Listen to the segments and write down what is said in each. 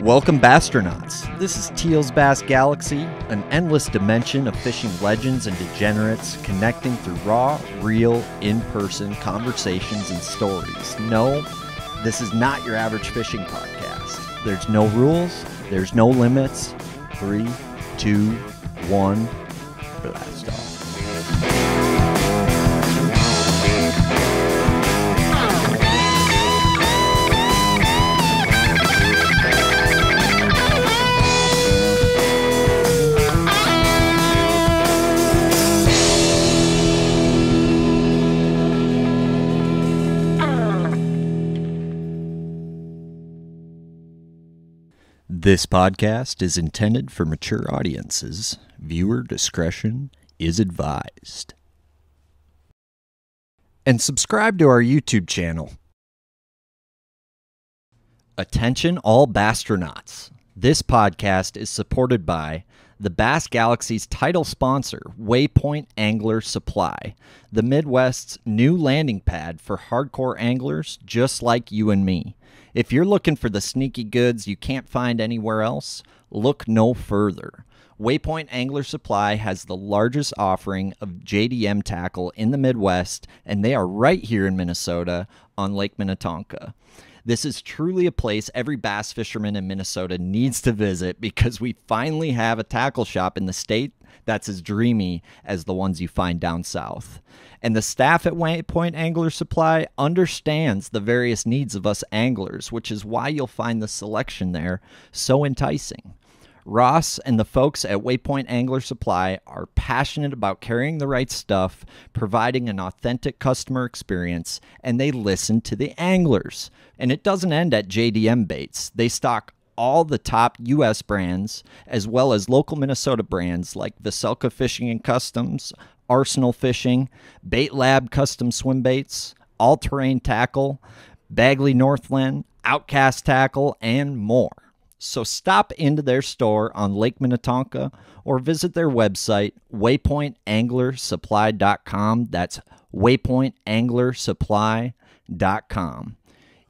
Welcome, Bastronauts. This is Teal's Bass Galaxy, an endless dimension of fishing legends and degenerates connecting through raw, real, in-person conversations and stories. No, this is not your average fishing podcast. There's no rules, there's no limits. 3, 2, 1, blast off. This podcast is intended for mature audiences. Viewer discretion is advised. And subscribe to our YouTube channel. Attention all Bastronauts. This podcast is supported by the Bass Galaxy's title sponsor, Waypoint Angler Supply, the Midwest's new landing pad for hardcore anglers just like you and me. If you're looking for the sneaky goods you can't find anywhere else, look no further. Waypoint Angler Supply has the largest offering of JDM tackle in the Midwest, and they are right here in Minnesota on Lake Minnetonka. This is truly a place every bass fisherman in Minnesota needs to visit because we finally have a tackle shop in the state that's as dreamy as the ones you find down south. And the staff at Waypoint Angler Supply understands the various needs of us anglers, which is why you'll find the selection there so enticing. Ross and the folks at Waypoint Angler Supply are passionate about carrying the right stuff, providing an authentic customer experience, and they listen to the anglers. And it doesn't end at JDM baits. They stock all the top U.S. brands, as well as local Minnesota brands like Vocelka Fishing and Customs, Arsenal Fishing, Bait Lab Custom Swim Baits, All Terrain Tackle, Bagley Northland, Outcast Tackle, and more. So stop into their store on Lake Minnetonka or visit their website, waypointanglersupply.com. That's waypointanglersupply.com.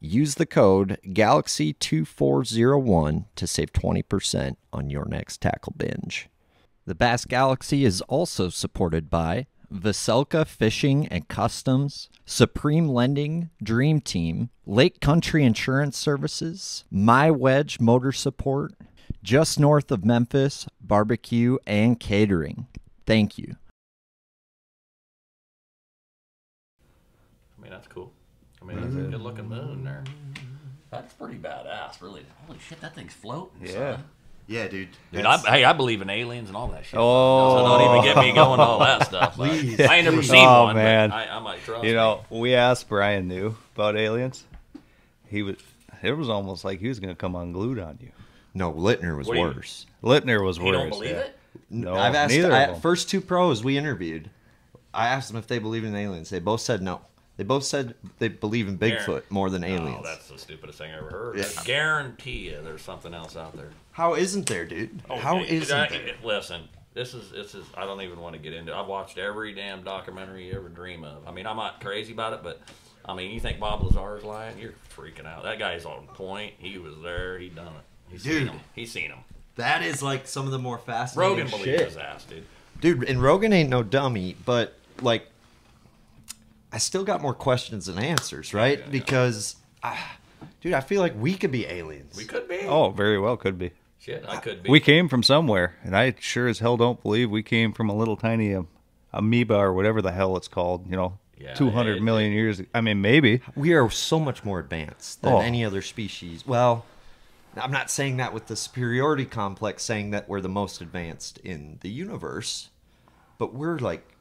Use the code GALAXY2401 to save 20% on your next tackle binge. The Bass Galaxy is also supported by Vocelka Fishing and Customs, Supreme Lending, Dream Team, Lake Country Insurance Services, My Wedge Motor Support, just north of Memphis, Barbecue and Catering. Thank you. I mean, that's cool. I mean, that's a good-looking moon there. That's pretty badass, really. Holy shit, that thing's floating. Yeah. Son. Yeah, dude. Dude, I believe in aliens and all that shit. Oh. So don't even get me going to all that stuff. Please. I ain't never seen one, man. But I might trust You know, we asked Brian New about aliens. It was almost like he was going to come unglued on you. No, Littner was What do you- worse. Littner was worse. You don't believe it? No, I've asked neither of them. first two pros we interviewed. I asked them if they believe in aliens. They both said no. They both said they believe in Bigfoot more than aliens. Oh, that's the stupidest thing I ever heard. Yeah. I guarantee you there's something else out there. How isn't there, dude? How isn't there? Listen, this is. I don't even want to get into it. I've watched every damn documentary you ever dream of. I mean, I'm not crazy about it, but I mean, you think Bob Lazar's lying? You're freaking out. That guy's on point. He was there. He done it. He's seen him. That is like some of the more fascinating Rogan believes his ass, dude. Dude, and Rogan ain't no dummy, but like, I still got more questions than answers, right? Yeah. Because, dude, I feel like we could be aliens. We could be. Oh, very well could be. Shit, I could be. We came from somewhere, and I sure as hell don't believe we came from a little tiny amoeba or whatever the hell it's called, 200 million years. I mean, maybe. We are so much more advanced than any other species. Well, I'm not saying that with the superiority complex, saying that we're the most advanced in the universe, but we're like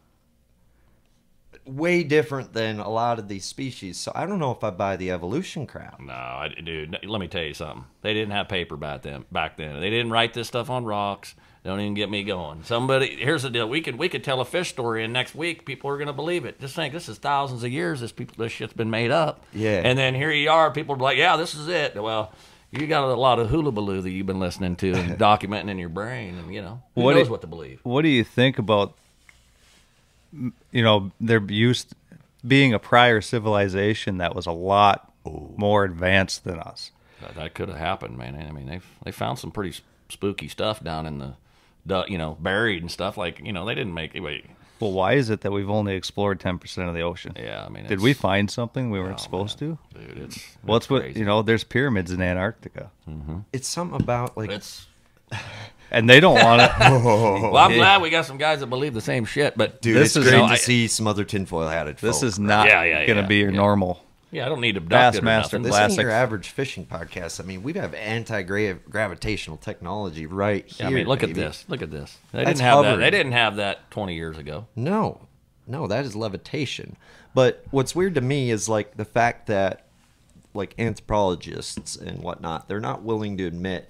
way different than a lot of these species. So I don't know if I buy the evolution crap. No, dude, let me tell you something. They didn't have paper back then. They didn't write this stuff on rocks. Don't even get me going. Here's the deal. We could tell a fish story, and next week people are going to believe it. Just think, this is thousands of years this shit's been made up. Yeah. And then here you are, people are like, yeah, this is it. Well, you got a lot of hulabaloo that you've been listening to and documenting in your brain, and who knows what to believe. What do you think about there used being a prior civilization that was a lot more advanced than us? That could have happened, man. I mean, they found some pretty spooky stuff down in the buried and stuff. Like, they didn't make it. Well, why is it that we've only explored 10% of the ocean? Yeah, I mean, did we find something we weren't supposed to? Dude, it's crazy. There's pyramids in Antarctica. Mm-hmm. It's something about like and they don't want it. Well, I'm glad we got some guys that believe the same shit. But dude, it's great to see some other tinfoil hatted. This is not going to be your normal. Yeah, I don't need abducted Bassmaster This Classic. isn't your average fishing podcast. I mean, we have anti-gravitational technology right here. I mean, look baby. at this. Look at this. They didn't have that. They didn't have that 20 years ago. No, that is levitation. But what's weird to me is like the fact that like anthropologists and whatnot, they're not willing to admit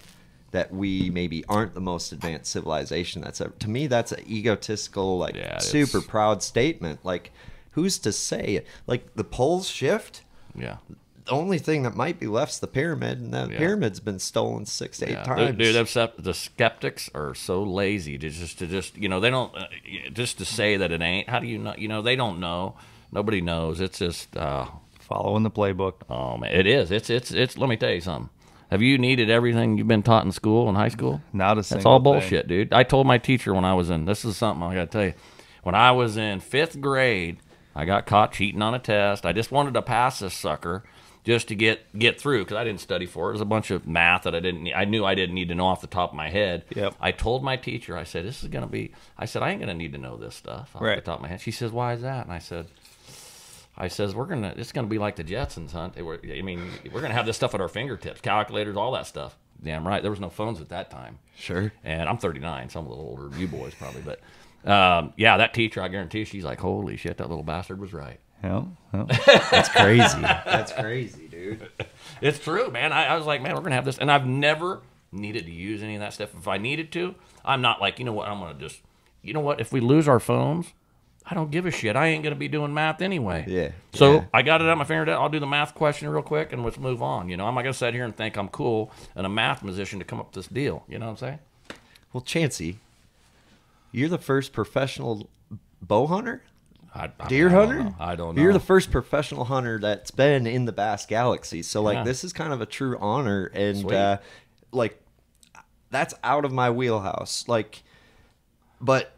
that we maybe aren't the most advanced civilization. To me, that's an egotistical, super proud statement. Like, who's to say it? Like the poles shift. Yeah. The only thing that might be left's the pyramid, and that pyramid's been stolen 6 to 8 times. Dude, the skeptics are so lazy to just they don't just to say that it ain't. How do you know? They don't know. Nobody knows. It's just following the playbook. Oh man, it is. It's. Let me tell you something. Have you needed everything you've been taught in school, in high school? Not a single That's all thing. bullshit, dude. I told my teacher when I was in. This is something I got to tell you. When I was in 5th grade. I got caught cheating on a test. I just wanted to pass this sucker just to get through because I didn't study for it. It was a bunch of math that I knew I didn't need to know off the top of my head. Yep. I told my teacher, I said, I ain't going to need to know this stuff off the top of my head. She says, why is that? And I says, it's going to be like the Jetsons, huh? We're going to have this stuff at our fingertips, calculators, all that stuff. Damn right. There was no phones at that time. Sure. And I'm 39, so I'm a little older than you boys probably, but... that teacher, I guarantee you, she's like, holy shit, that little bastard was right. Yeah. That's crazy. That's crazy, dude. It's true, man. I was like, man, we're going to have this. And I've never needed to use any of that stuff. If I needed to, I'm not like, I'm going to just, if we lose our phones, I don't give a shit. I ain't going to be doing math anyway. Yeah. So I got it on my fingertip. I'll do the math question real quick and let's move on. I'm not going to sit here and think I'm cool and a math musician to come up with this deal. You know what I'm saying? Well, Chancy, you're the first professional bow hunter? Deer hunter? I don't know. You're the first professional hunter that's been in the Bass Galaxy. So, this is kind of a true honor. And, that's out of my wheelhouse. But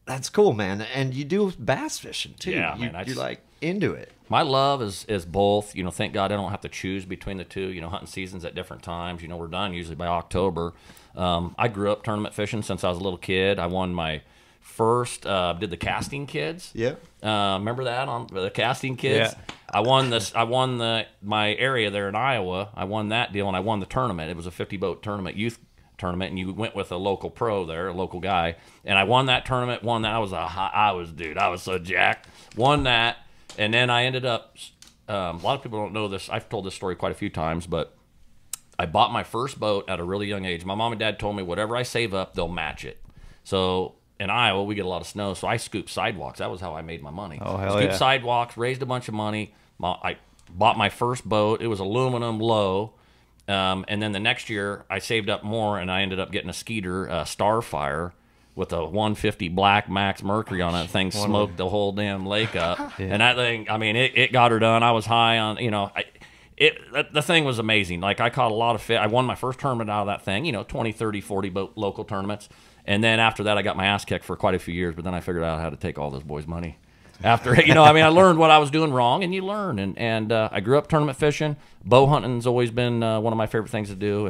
that's cool, man. And you do bass fishing, too. Yeah, man. You're, into it. My love is both. Thank God I don't have to choose between the two. Hunting seasons at different times. We're done usually by October. I grew up tournament fishing since I was a little kid. I won my first, did the casting kids. Yeah. Remember that on the casting kids? Yeah. I won my area there in Iowa. I won that deal and I won the tournament. It was a 50-boat tournament, youth tournament, and you went with a local pro there, a local guy. And I won that tournament, I was so jacked. Won that. And then I ended up, a lot of people don't know this. I've told this story quite a few times, but I bought my first boat at a really young age. My mom and dad told me whatever I save up, they'll match it. So in Iowa, we get a lot of snow, so I scooped sidewalks. That was how I made my money. Oh, hell Scooped yeah. sidewalks, raised a bunch of money. I bought my first boat. It was aluminum low. And then the next year, I saved up more, and I ended up getting a Skeeter Starfire with a 150 Black Max Mercury on it. Thing smoked the whole damn lake up. Yeah. And that thing, it got her done. I was high on, the thing was amazing. I caught a lot of fish. I won my first tournament out of that thing, 20, 30, 40 boat local tournaments. And then after that, I got my ass kicked for quite a few years, but then I figured out how to take all those boys' money. After, I learned what I was doing wrong, and you learn. And I grew up tournament fishing. Bow hunting's always been one of my favorite things to do.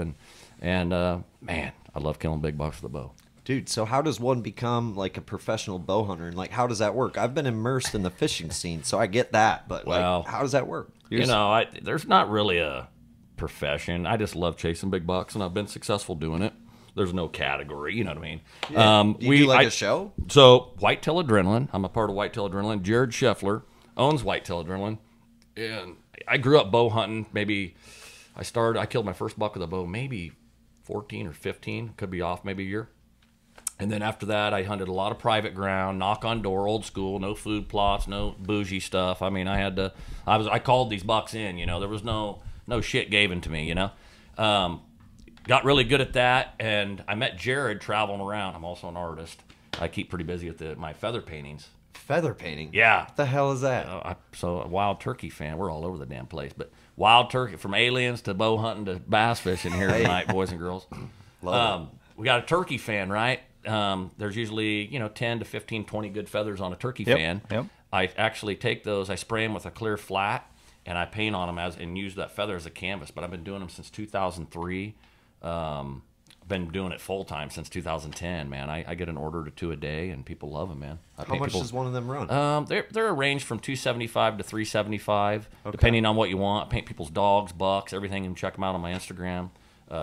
And man, I love killing big bucks with a bow. Dude, so how does one become a professional bow hunter? And how does that work? I've been immersed in the fishing scene, so I get that. But how does that work? There's not really a profession. I just love chasing big bucks, and I've been successful doing it. There's no category, you know what I mean? Yeah. Do you do a show? So Whitetail Adrenaline, I'm a part of Whitetail Adrenaline. Jared Scheffler owns Whitetail Adrenaline, and I grew up bow hunting. I killed my first buck with a bow maybe 14 or 15, could be off maybe a year. And then after that, I hunted a lot of private ground, knock on door, old school, no food plots, no bougie stuff. I called these bucks in, there was no shit given to me, Got really good at that, and I met Jared traveling around. I'm also an artist. I keep pretty busy with my feather paintings. Feather painting? Yeah. What the hell is that? So a wild turkey fan. We're all over the damn place. But wild turkey, from aliens to bow hunting to bass fishing here tonight, boys and girls. We got a turkey fan, right? There's usually, 10 to 15, 20 good feathers on a turkey fan. Yep. I actually take those, I spray them with a clear flat, and I paint on them and use that feather as a canvas. But I've been doing them since 2003. Been doing it full time since 2010, man. I get an order to 2 a day, and people love them, man. How much does one of them run? They're a range from $275 to $375, depending on what you want. I paint people's dogs, bucks, everything. You can check them out on my Instagram,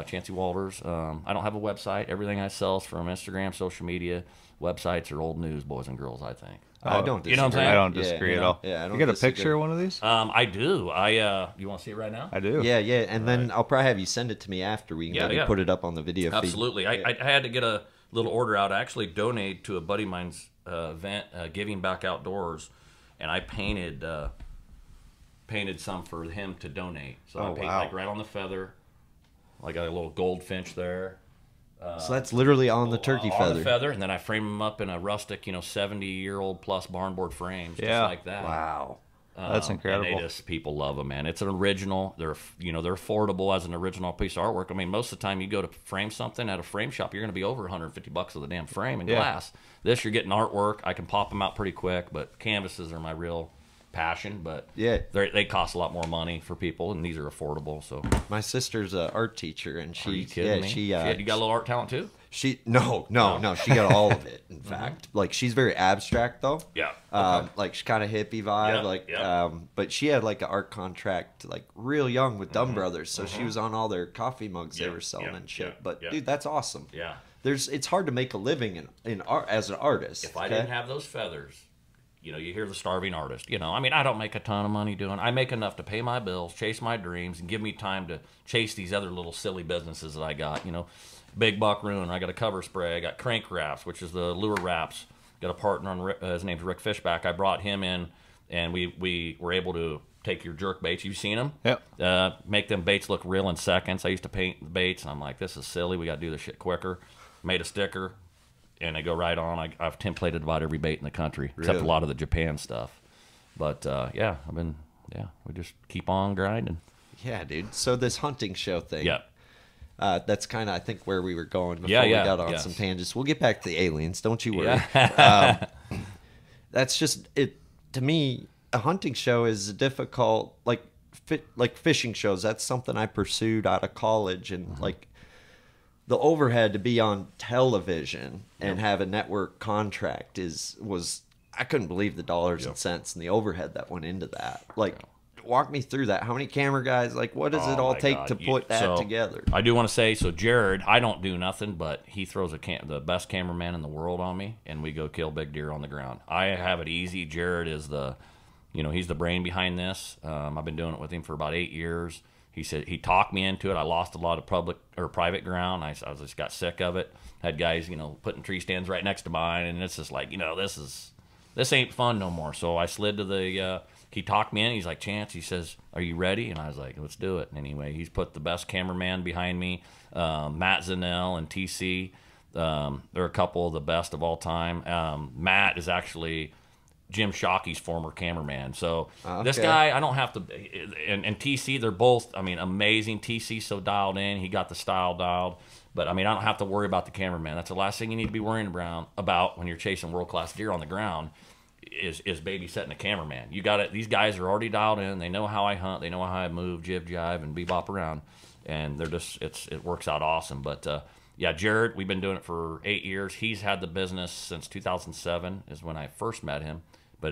Chancy Walters. I don't have a website. Everything I sell is from Instagram, social media. Websites are old news, boys and girls, I think. I don't disagree. You know what I'm saying? I don't disagree at all. Yeah, I don't you got disagree. a picture of one of these? I do. You want to see it right now? I do. Yeah, and then I'll probably have you send it to me after we can put it up on the video feed. Absolutely. I had to get a little order out. I actually donated to a buddy of mine's event, Giving Back Outdoors, and I painted some for him to donate. So I paint like right on the feather. I got a little goldfinch there. So that's literally on the turkey feather. On the feather, and then I frame them up in a rustic, 70-year-old plus barnboard frames, just like that. Wow. That's incredible. And people love them, man. It's an original. They're affordable as an original piece of artwork. I mean, most of the time you go to frame something at a frame shop, you're going to be over $150 for the damn frame and glass. This, you're getting artwork. I can pop them out pretty quick, but canvases are my real passion. But they cost a lot more money for people, and these are affordable. So my sister's an art teacher, and are you kidding me? You got a little art talent too? No, she got all of it. In fact, like she's very abstract though. Yeah. Like she's kind of hippie vibe. But she had like an art contract like real young with Dumb Brothers, so she was on all their coffee mugs they were selling and shit. But dude, that's awesome. Yeah. It's hard to make a living in art as an artist. If I didn't have those feathers, you hear the starving artist. I mean, I don't make a ton of money doing. I make enough to pay my bills, chase my dreams, and give me time to chase these other little silly businesses that I got. Big Buck Rune. I got a cover spray. I got Crank Wraps, which is the lure wraps. Got a partner on his name's Rick Fishback. I brought him in, and we were able to take your jerk baits. You've seen them? Yep. Make them baits look real in seconds. I used to paint the baits, and I'm like, this is silly. We got to do this shit quicker. Made a sticker, and they go right on. I've templated about every bait in the country, except a lot of the Japan stuff. But we just keep on grinding. Yeah, dude. So this hunting show thing. Yeah. That's kind of, I think, where we were going before we got on some tangents. We'll get back to the aliens. Don't you worry. That's just it. To me, a hunting show is difficult, like fishing shows. That's something I pursued out of college, and like the overhead to be on television and have a network contract was I couldn't believe the dollars and cents and the overhead that went into that. Like, walk me through that. How many camera guys? Like, what does it all take to put that together? I do want to say, so Jared, I don't do nothing, but he throws the best cameraman in the world on me, and we go kill big deer on the ground. I have it easy. Jared is he's the brain behind this. I've been doing it with him for about 8 years. He said he talked me into it. I lost a lot of public or private ground. I just got sick of it. Had guys, putting tree stands right next to mine, and it's just like, this ain't fun no more. So I slid to the. He talked me in. He's like, Chance. He says, "Are you ready?" And I was like, "Let's do it." And anyway, he's put the best cameraman behind me, Matt Zanell and TC. They're a couple of the best of all time. Matt is actually Jim Shockey's former cameraman. So this guy, I don't have to. And TC, they're both, amazing. TC's so dialed in. He got the style dialed. But, I don't have to worry about the cameraman. That's the last thing you need to be worrying about when you're chasing world-class deer on the ground is babysitting a cameraman. You got it. These guys are already dialed in. They know how I hunt. They know how I move, jib, jive, and bebop around. And they're just, it works out awesome. But, Jared, we've been doing it for 8 years. He's had the business since 2007 is when I first met him. But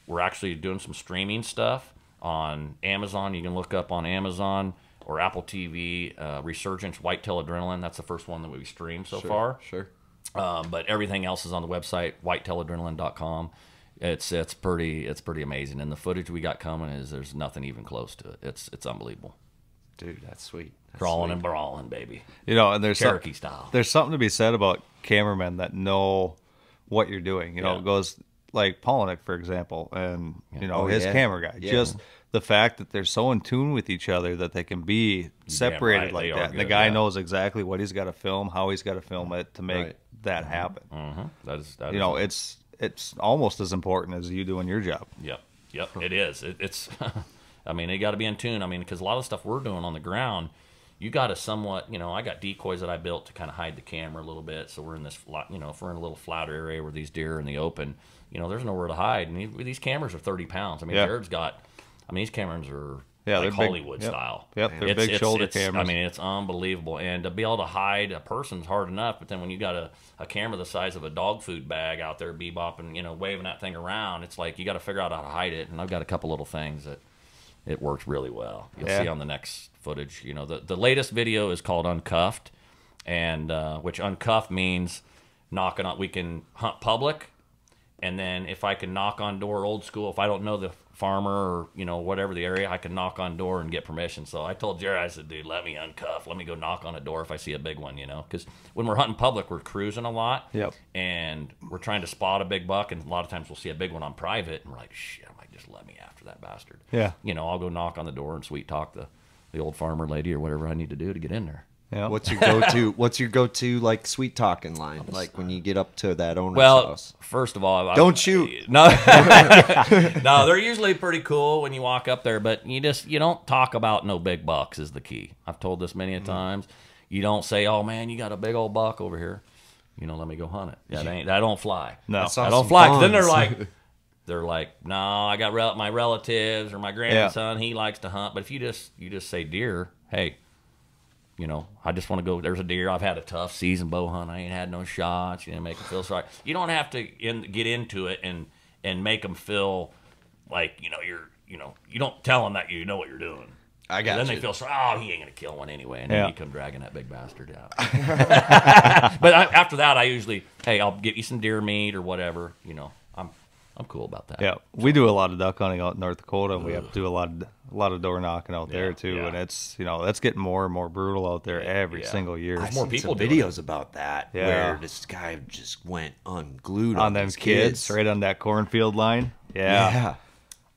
we're actually doing some streaming stuff on Amazon. You can look up on Amazon or Apple TV, Resurgence Whitetail Adrenaline. That's the first one that we've streamed so far. Sure. But everything else is on the website, whitetailadrenaline.com. It's pretty amazing. And the footage we got coming there's nothing even close to it. It's unbelievable. Dude, that's sweet. Crawling and brawling, baby. And there's Cherokee style. There's something to be said about cameramen that know what you're doing. It goes like Polinick, for example, and his camera guy. Yeah. Just the fact that they're so in tune with each other that they can be separated like that. And the guy knows exactly what he's got to film, how he's got to film it to make that happen. Mm-hmm. That is it's almost as important as you doing your job. Yep, it is. It's, I mean, they got to be in tune. I mean, because a lot of stuff we're doing on the ground, you got to somewhat, I got decoys that I built to kind of hide the camera a little bit. So we're in this, if we're in a little flatter area where these deer are in the open, there's nowhere to hide. And these cameras are 30 pounds. I mean, Jared's got, these cameras are like Hollywood style. Yep, they're big shoulder cameras. I mean, it's unbelievable. And to be able to hide a person's hard enough, but then when you got a camera the size of a dog food bag out there bebopping, waving that thing around, it's like you got to figure out how to hide it. And I've got a couple little things that it works really well. You'll see on the next footage. The latest video is called Uncuffed, and which uncuffed means knocking on. We can hunt public, and then if I can knock on door old school, if I don't know the farmer or whatever the area, I can knock on door and get permission. So I told Jerry, I said, dude, let me uncuff, let me go knock on a door if I see a big one, because when we're hunting public, we're cruising a lot, and we're trying to spot a big buck, and a lot of times we'll see a big one on private, and we're like, shit, I'm like, just let me after that bastard. I'll go knock on the door and sweet talk the old farmer lady or whatever I need to do to get in there. Yeah. What's your go-to like sweet talking line? Like when you get up to that owner's house. First of all, don't shoot. No, no, they're usually pretty cool when you walk up there, but you don't talk about no big bucks is the key. I've told this many a times. You don't say, "Oh man, you got a big old buck over here." Let me go hunt it. That don't fly. No, that don't fly. 'Cause then they're like, no, I got my relatives or my grandson. He likes to hunt, but if you just say deer, hey. I just want to go. There's a deer. I've had a tough season bow hunt. I ain't had no shots. Make them feel sorry. You don't have to get into it and make them feel like you don't tell them that you know what you're doing. I got then you. They feel sorry. Oh, he ain't gonna kill one anyway, and then you come dragging that big bastard out. But after that, I usually, hey, I'll get you some deer meat or whatever. I'm cool about that. Yeah, we do a lot of duck hunting out in North Dakota, and we have to do a lot of door knocking out there too. And it's that's getting more and more brutal out there every single year. I've seen some videos about that where this guy just went unglued on them these kids right on that cornfield line. Yeah.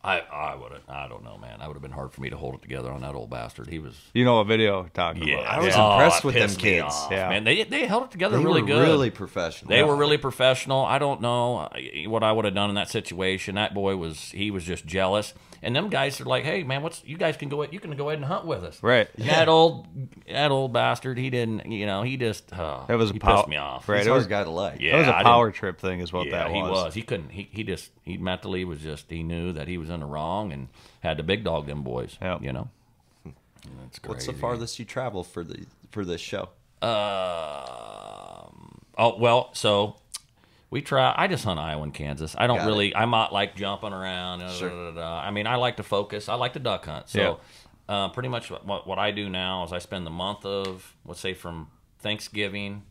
I wouldn't. I don't know, man. That would have been hard for me to hold it together on that old bastard. He was. A video talking about. I was impressed with them kids. Off, man, they held it together really good. Really professional. They were really professional. I don't know what I would have done in that situation. That boy was just jealous. And them guys are like, hey man, you guys can go. You can go ahead and hunt with us. Right. That old bastard. He didn't. He just. It was pissed me off. Right. It was a guy to like. Yeah. It was a power trip thing, is what that was. He was. He couldn't. He mentally was just. He knew that he was in the wrong and had to big dog them boys. Yep. That's crazy. What's the farthest you travel for this show? So. I just hunt Iowa and Kansas. I don't really, I'm not like jumping around. I mean, I like to focus. I like to duck hunt. So pretty much what I do now is I spend the month of, let's say from Thanksgiving,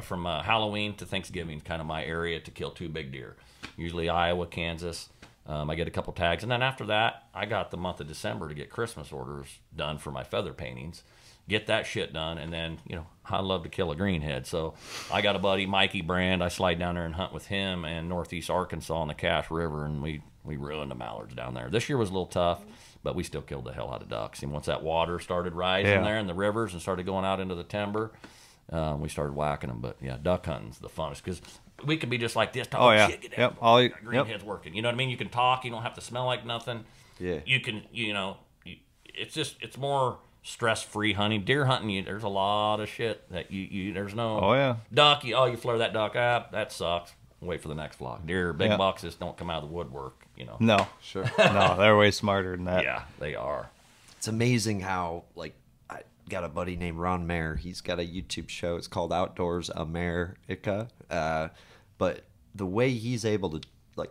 from Halloween to Thanksgiving, kind of my area to kill 2 big deer. Usually Iowa, Kansas. I get a couple tags. And then after that, I got the month of December to get Christmas orders done for my feather paintings. Get that shit done, and then, I love to kill a greenhead. So I got a buddy, Mikey Brand. I slide down there and hunt with him in northeast Arkansas on the Cache River, and we ruined the mallards down there. This year was a little tough, but we still killed the hell out of ducks. And once that water started rising there in the rivers and started going out into the timber, we started whacking them. But, duck hunting's the funnest because we can be just like this. Talk, shit, get out. Greenhead's working. You know what I mean? You can talk. You don't have to smell like nothing. Yeah. You can, it's more stress-free hunting. Deer hunting, there's a lot of shit that there's no duck. You flare that duck up, that sucks. Wait for the next flock. Deer, big bucks just don't come out of the woodwork. No, sure, no, they're way smarter than that. Yeah, they are. It's amazing how I got a buddy named Ron Mayer. He's got a YouTube show. It's called Outdoors America. But the way he's able to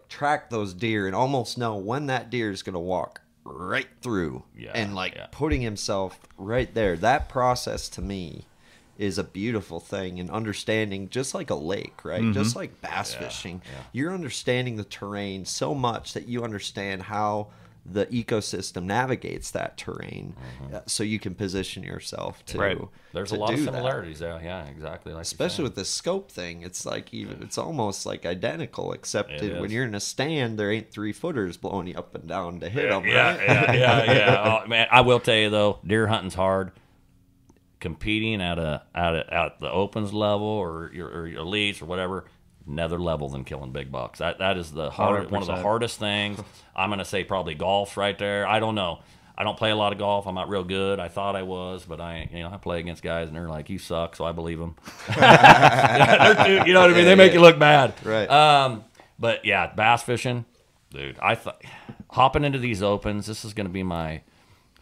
track those deer and almost know when that deer is going to walk right through and putting himself right there, that process to me is a beautiful thing. And understanding, just like a lake, right? Just like bass fishing, you're understanding the terrain so much that you understand how the ecosystem navigates that terrain, so you can position yourself to. There's a lot of similarities there. Yeah, exactly. Like especially with the scope thing, it's like it's almost like identical, except when you're in a stand, there ain't 3-footers blowing you up and down to hit them. Yeah. Oh, man, I will tell you though, deer hunting's hard. Competing at the opens level or your elites or whatever, another level than killing big bucks. That is the hard, one of the hardest things. I'm going to say probably golf's right there. I don't know. I don't play a lot of golf. I'm not real good. I thought I was, but I play against guys and they're like, you suck, so I believe them. You know what I mean? They make you look bad. Right. But yeah, bass fishing, dude. I thought hopping into these opens, this is going to be my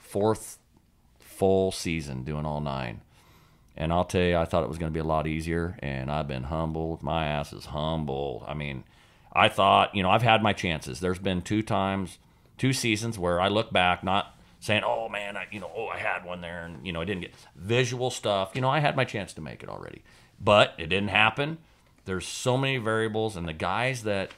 4th full season doing all 9. And I'll tell you, I thought it was going to be a lot easier, and I've been humbled. My ass is humbled. I mean, I thought, I've had my chances. There's been 2 seasons where I look back, not saying, oh, man, I had one there, and, I didn't get visual stuff. I had my chance to make it already. But it didn't happen. There's so many variables, and the guys that,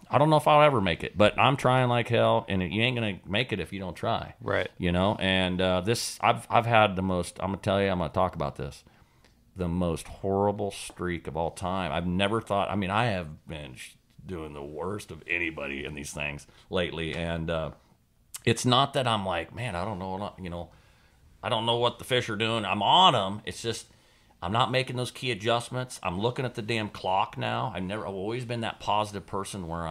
I don't know if I'll ever make it, but I'm trying like hell, and you ain't going to make it if you don't try. Right. And this, I've had the most, I'm going to tell you, I'm going to talk about this, the most horrible streak of all time. I've never thought, I have been doing the worst of anybody in these things lately, and it's not that I'm like, man, I don't know, I don't know what the fish are doing. I'm on them. It's just I'm not making those key adjustments. I'm looking at the damn clock now. I've always been that positive person where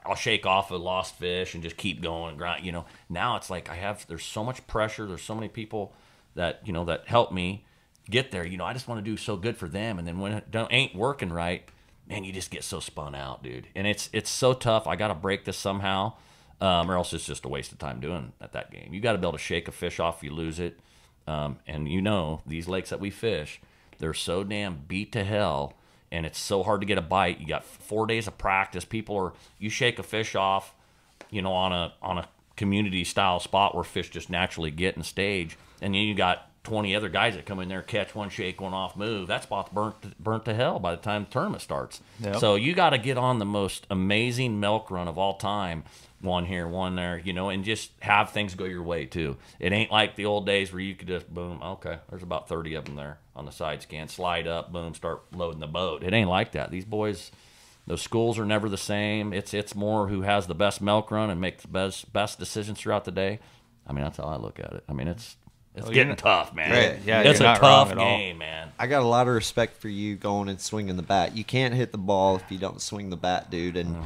I'll shake off a lost fish and just keep going and grind. Now it's like there's so much pressure. There's so many people that that help me get there. I just want to do so good for them, and then when it ain't working right, man, you just get so spun out, dude. And it's so tough. I got to break this somehow. Or else it's just a waste of time doing that game. You got to be able to shake a fish off if you lose it. And these lakes that we fish, they're so damn beat to hell, and it's so hard to get a bite. You got 4 days of practice. You shake a fish off, on a community style spot where fish just naturally get and stage, and then you got 20 other guys that come in there, catch one, shake one off, move. That spot's burnt to hell by the time the tournament starts. Yep. So you got to get on the most amazing milk run of all time. One here, one there, and just have things go your way, too. It ain't like the old days where you could just, boom, okay, there's about 30 of them there on the side scan, slide up, boom, start loading the boat. It ain't like that. These boys, those schools are never the same. It's more who has the best milk run and makes the best decisions throughout the day. That's how I look at it. It's getting tough, man. Right. Yeah, it's a tough game, man. I got a lot of respect for you going and swinging the bat. You can't hit the ball if you don't swing the bat, dude. And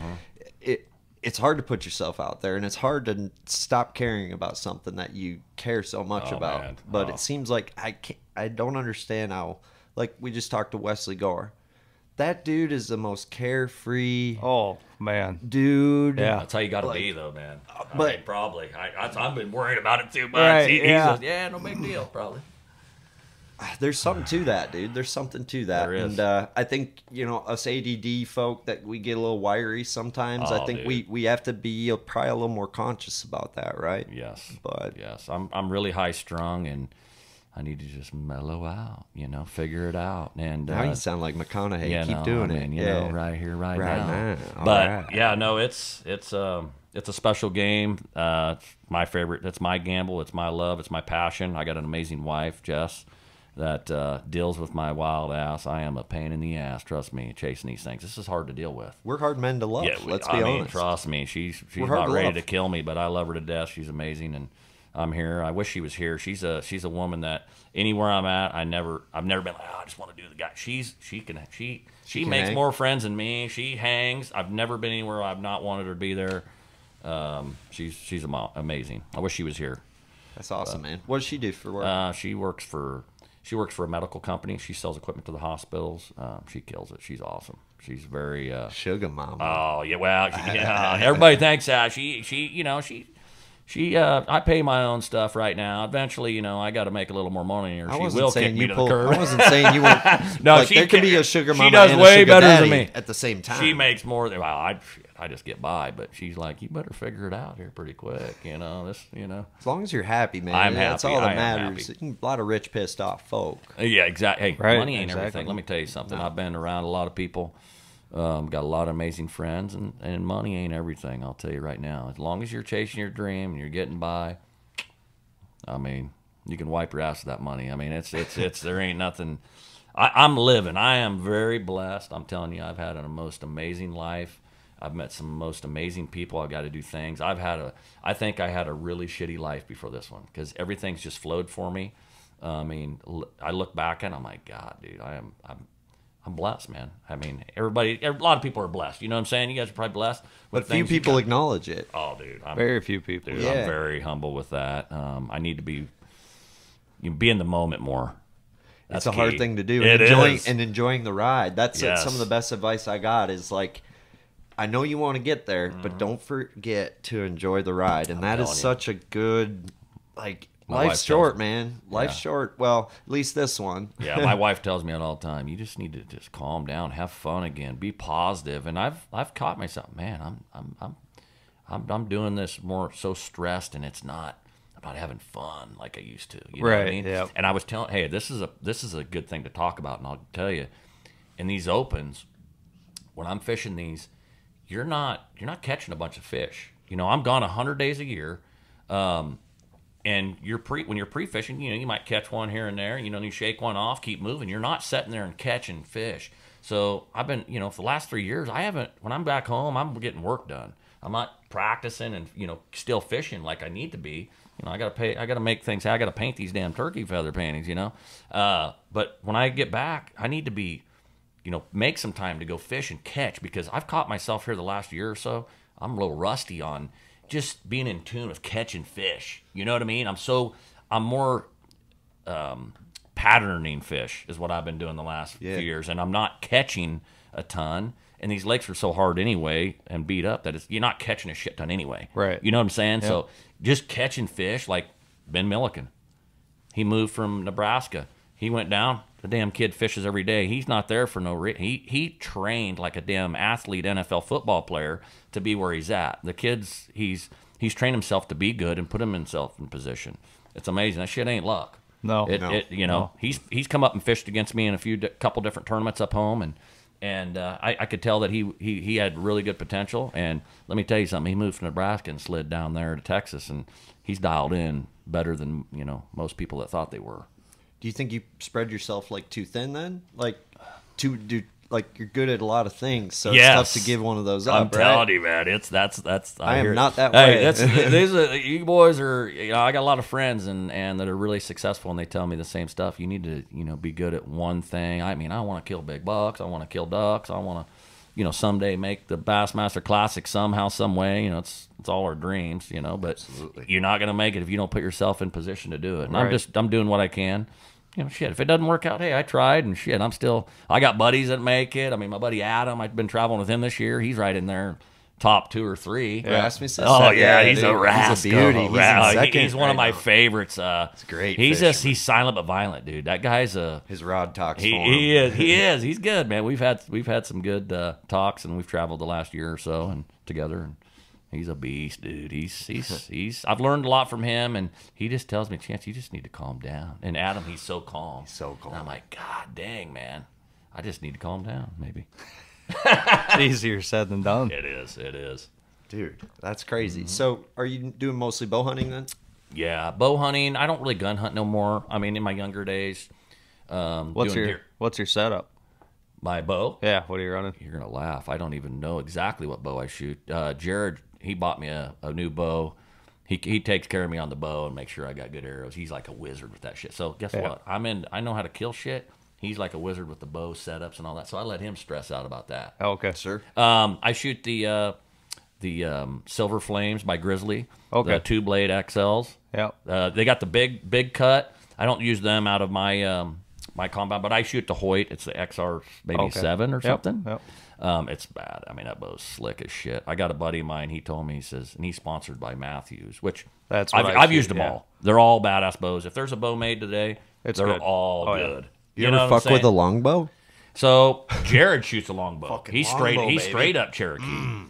it's hard to put yourself out there, and it's hard to stop caring about something that you care so much about. Man. But it seems like I don't understand how, like we just talked to Wesley Gore. That dude is the most carefree. Oh man, dude. Yeah, that's how you got to be, though, man. Probably. I've been worried about it too much. Right, he says, yeah, no big deal, probably. There's something to that, dude. There's something to that. There is. And I think, us ADD folk that we get a little wiry sometimes. I think we have to be probably a little more conscious about that, right? Yes. But yes, I'm really high strung, and I need to just mellow out, figure it out. And now you sound like McConaughey. Keep doing it. Right here, right now. All but right. yeah, no, it's a special game. My favorite. It's my gamble. It's my love. It's my passion. I got an amazing wife, Jess, that deals with my wild ass. I am a pain in the ass. Trust me, chasing these things. This is hard to deal with. We're hard men to love. Yeah, let's be honest. Trust me, she's not ready to kill me, but I love her to death. She's amazing, and I'm here. I wish she was here. She's a woman that anywhere I'm at, I've never been like, I just want to do the guy. She makes hang. more friends than me. She hangs. I've never been anywhere I've not wanted her to be there. She's amazing. I wish she was here. That's awesome, man. What does she do for work? She works for a medical company. She sells equipment to the hospitals. She kills it. She's awesome. She's very sugar mama. Oh yeah, well, everybody thinks that. I pay my own stuff right now. Eventually, I got to make a little more money, or she will kick me to the curb. I wasn't saying you weren't. No, there could be a sugar mama. She does and way a sugar better daddy than me at the same time. She makes more than I just get by, but she's like, you better figure it out here pretty quick. As long as you're happy, man. I'm that's happy. all that I am matters. happy. A lot of rich, pissed off folk. Yeah, exactly. Hey, right, money ain't exactly. everything. Let me tell you something. I've been around a lot of people. Got a lot of amazing friends, and money ain't everything. I'll tell you right now. As long as you're chasing your dream and you're getting by, you can wipe your ass with that money. It's there ain't nothing. I'm living. I am very blessed. I'm telling you, I've had a most amazing life. I've met some most amazing people. I've got to do things. I think I had a really shitty life before this one because everything's just flowed for me. I look back and I'm like, God, dude, I'm blessed, man. I mean, a lot of people are blessed. You know what I'm saying? You guys are probably blessed. But few people acknowledge it. Oh, dude. Very few people. Dude, I'm very humble with that. I need to be in the moment more. That's a hard thing to do. Enjoying the ride. That's some of the best advice I got is like, I know you want to get there, but don't forget to enjoy the ride. And that is such a good, like, life's short, man. Life's short. Well, at least this one. Yeah, my wife tells me it all the time. You just need to just calm down, have fun again, be positive. And I've caught myself, man. I'm doing this more so stressed, and it's not about having fun like I used to. You know what I mean? Yeah. And I was telling, hey, this is a good thing to talk about, and I'll tell you, in these opens, when I'm fishing these, you're not catching a bunch of fish. You know, I'm gone 100 days a year. And when you're pre-fishing, you know, you might catch one here and there, you know, and you shake one off, keep moving. You're not sitting there and catching fish. So I've been, you know, for the last 3 years, when I'm back home, I'm getting work done. I'm not practicing and, you know, still fishing like I need to be. You know, I got to make things, I got to paint these damn turkey feather paintings, you know. But when I get back, I need to be, you know, make some time to go fish and catch, because I've caught myself here the last year or so, I'm a little rusty on just being in tune with catching fish. You know what I mean? I'm more patterning fish is what I've been doing the last few years, and I'm not catching a ton. And these lakes are so hard anyway and beat up that you're not catching a shit ton anyway. Right. You know what I'm saying? Yep. So just catching fish, like Ben Milliken. He moved from Nebraska. He went down. The damn kid fishes every day. He's not there for no reason. He trained like a damn athlete, NFL football player to be where he's at. The kid's he's trained himself to be good and put himself in position. It's amazing. That shit ain't luck. No. He's come up and fished against me in a couple different tournaments up home, and I could tell that he had really good potential. And let me tell you something. He moved from Nebraska and slid down there to Texas, and he's dialed in better than, you know, most people that thought they were. Do you think you spread yourself like too thin then? Like you're good at a lot of things, so it's tough to give one of those up. I'm telling you, man, that's. I am not that way. Hey, you boys are. You know, I got a lot of friends and that are really successful, and they tell me the same stuff. You need to, you know, be good at one thing. I mean, I want to kill big bucks. I want to kill ducks. I want to, you know, someday make the Bassmaster Classic somehow, some way. You know, it's all our dreams, you know. But you're not going to make it if you don't put yourself in position to do it. And I'm doing what I can. You know, shit, if it doesn't work out, hey, I tried, and shit, I got buddies that make it. I mean, my buddy Adam, I've been traveling with him this year. He's right in there, top 2 or 3. Rasmussen? Oh, yeah, he's a rascal. He's a beauty. He's one of my favorites. It's great. He's silent but violent, dude. That guy's his rod talks. He is. He's good, man. We've had some good talks, and we've traveled the last year or so and together. And he's a beast, dude. He's. I've learned a lot from him, and he just tells me, Chance, you just need to calm down. And Adam, he's so calm. He's so calm. And I'm like, God dang, man. I just need to calm down, maybe. It's easier said than done. It is. Dude, that's crazy. So, are you doing mostly bow hunting then? Yeah, bow hunting. I don't really gun hunt no more. I mean, in my younger days. What's your setup? My bow? Yeah, what are you running? You're gonna laugh. I don't even know exactly what bow I shoot. Jared, he bought me a new bow. He takes care of me on the bow and makes sure I got good arrows. He's like a wizard with that shit. So guess what? I know how to kill shit. He's like a wizard with the bow setups and all that. So I let him stress out about that. Oh, okay, sir. I shoot the Silver Flames by Grizzly. Okay. The 2-blade XLs. Yeah. They got the big cut. I don't use them out of my my compound, but I shoot the Hoyt. It's the XR maybe 7 or something. Yep. It's bad. I mean, that bow's slick as shit. I got a buddy of mine. He told me, he says, and he's sponsored by Matthews, which that's what I've used them all. They're all badass bows. If there's a bow made today, they're good. All good. You ever fuck with a longbow? So Jared shoots a longbow. He's longbow, straight up Cherokee.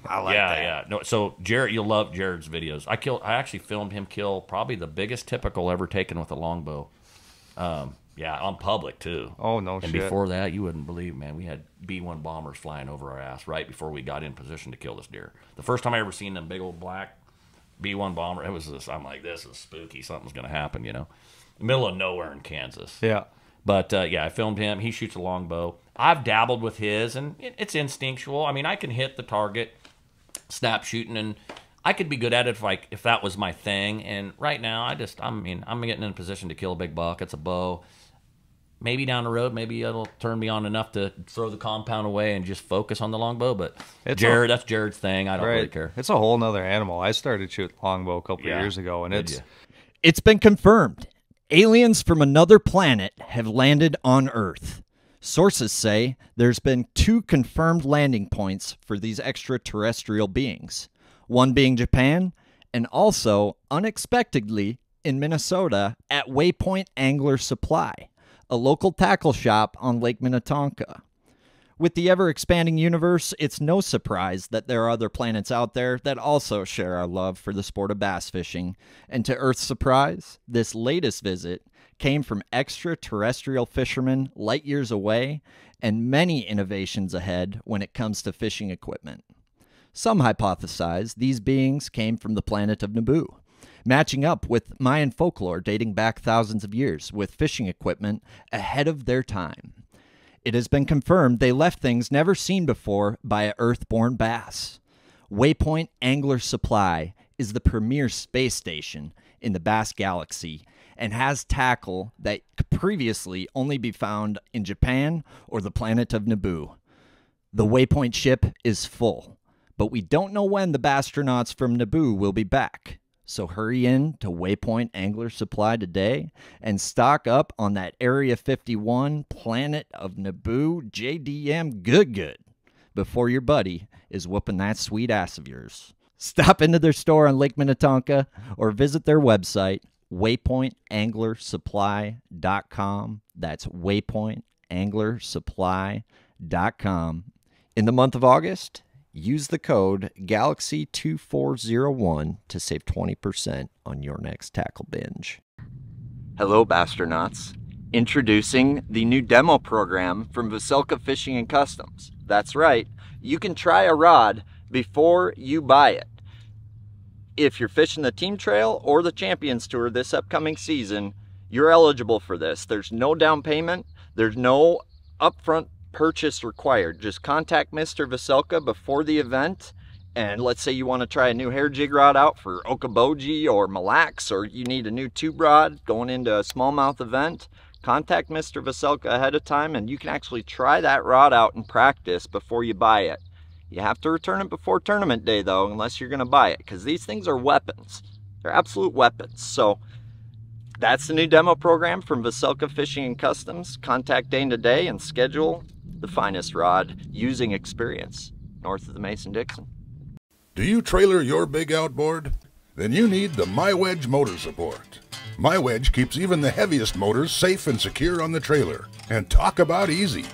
I like that. Yeah. No, so Jared, you'll love Jared's videos. I actually filmed him kill probably the biggest typical ever taken with a longbow. Yeah, on public too. Oh no and shit. And before that, you wouldn't believe, man. We had B-1 bombers flying over our ass right before we got in position to kill this deer. The first time I ever seen them big old black B-1 bomber, it was this. I'm like, this is spooky. Something's gonna happen, you know. Middle of nowhere in Kansas. Yeah. But yeah, I filmed him. He shoots a longbow. I've dabbled with his, and it's instinctual. I mean, I can hit the target, snap shooting, and I could be good at it if that was my thing. And right now, I'm getting in a position to kill a big buck. It's a bow. maybe down the road, maybe it'll turn me on enough to throw the compound away and just focus on the longbow. But that's Jared's thing. I don't really care. It's a whole nother animal. I started shooting longbow a couple of years ago, and it's been confirmed. Aliens from another planet have landed on Earth. Sources say there's been 2 confirmed landing points for these extraterrestrial beings, one being Japan, and also, unexpectedly, in Minnesota at Waypoint Angler Supply, a local tackle shop on Lake Minnetonka. With the ever-expanding universe, it's no surprise that there are other planets out there that also share our love for the sport of bass fishing. And to Earth's surprise, this latest visit came from extraterrestrial fishermen light years away and many innovations ahead when it comes to fishing equipment. Some hypothesize these beings came from the planet of Naboo, matching up with Mayan folklore dating back thousands of years with fishing equipment ahead of their time. It has been confirmed they left things never seen before by an Earth-born bass. Waypoint Angler Supply is the premier space station in the bass galaxy and has tackle that could previously only be found in Japan or the planet of Naboo. The Waypoint ship is full, but we don't know when the Bassastronauts from Naboo will be back. So hurry in to Waypoint Angler Supply today and stock up on that Area 51 Planet of Naboo JDM good before your buddy is whooping that sweet ass of yours. Stop into their store on Lake Minnetonka or visit their website, waypointanglersupply.com. That's waypointanglersupply.com. In the month of August, use the code GALAXY2401 to save 20% on your next tackle binge. Hello, Bassastronauts. Introducing the new demo program from Vocelka Fishing and Customs. That's right, you can try a rod before you buy it. If you're fishing the Team Trail or the Champions Tour this upcoming season, you're eligible for this. There's no down payment, there's no upfront purchase required. Just contact Mr. Vocelka before the event, and let's say you want to try a new hair jig rod out for Okoboji or Mille Lacs, or you need a new tube rod going into a smallmouth event, contact Mr. Vocelka ahead of time and you can actually try that rod out and practice before you buy it. You have to return it before tournament day though, unless you're going to buy it, because these things are weapons. They're absolute weapons. So that's the new demo program from Vocelka Fishing and Customs. Contact Dane today and schedule the finest rod using experience north of the Mason-Dixon. Do you trailer your big outboard? Then you need the MyWedge motor support. MyWedge keeps even the heaviest motors safe and secure on the trailer. And talk about easy.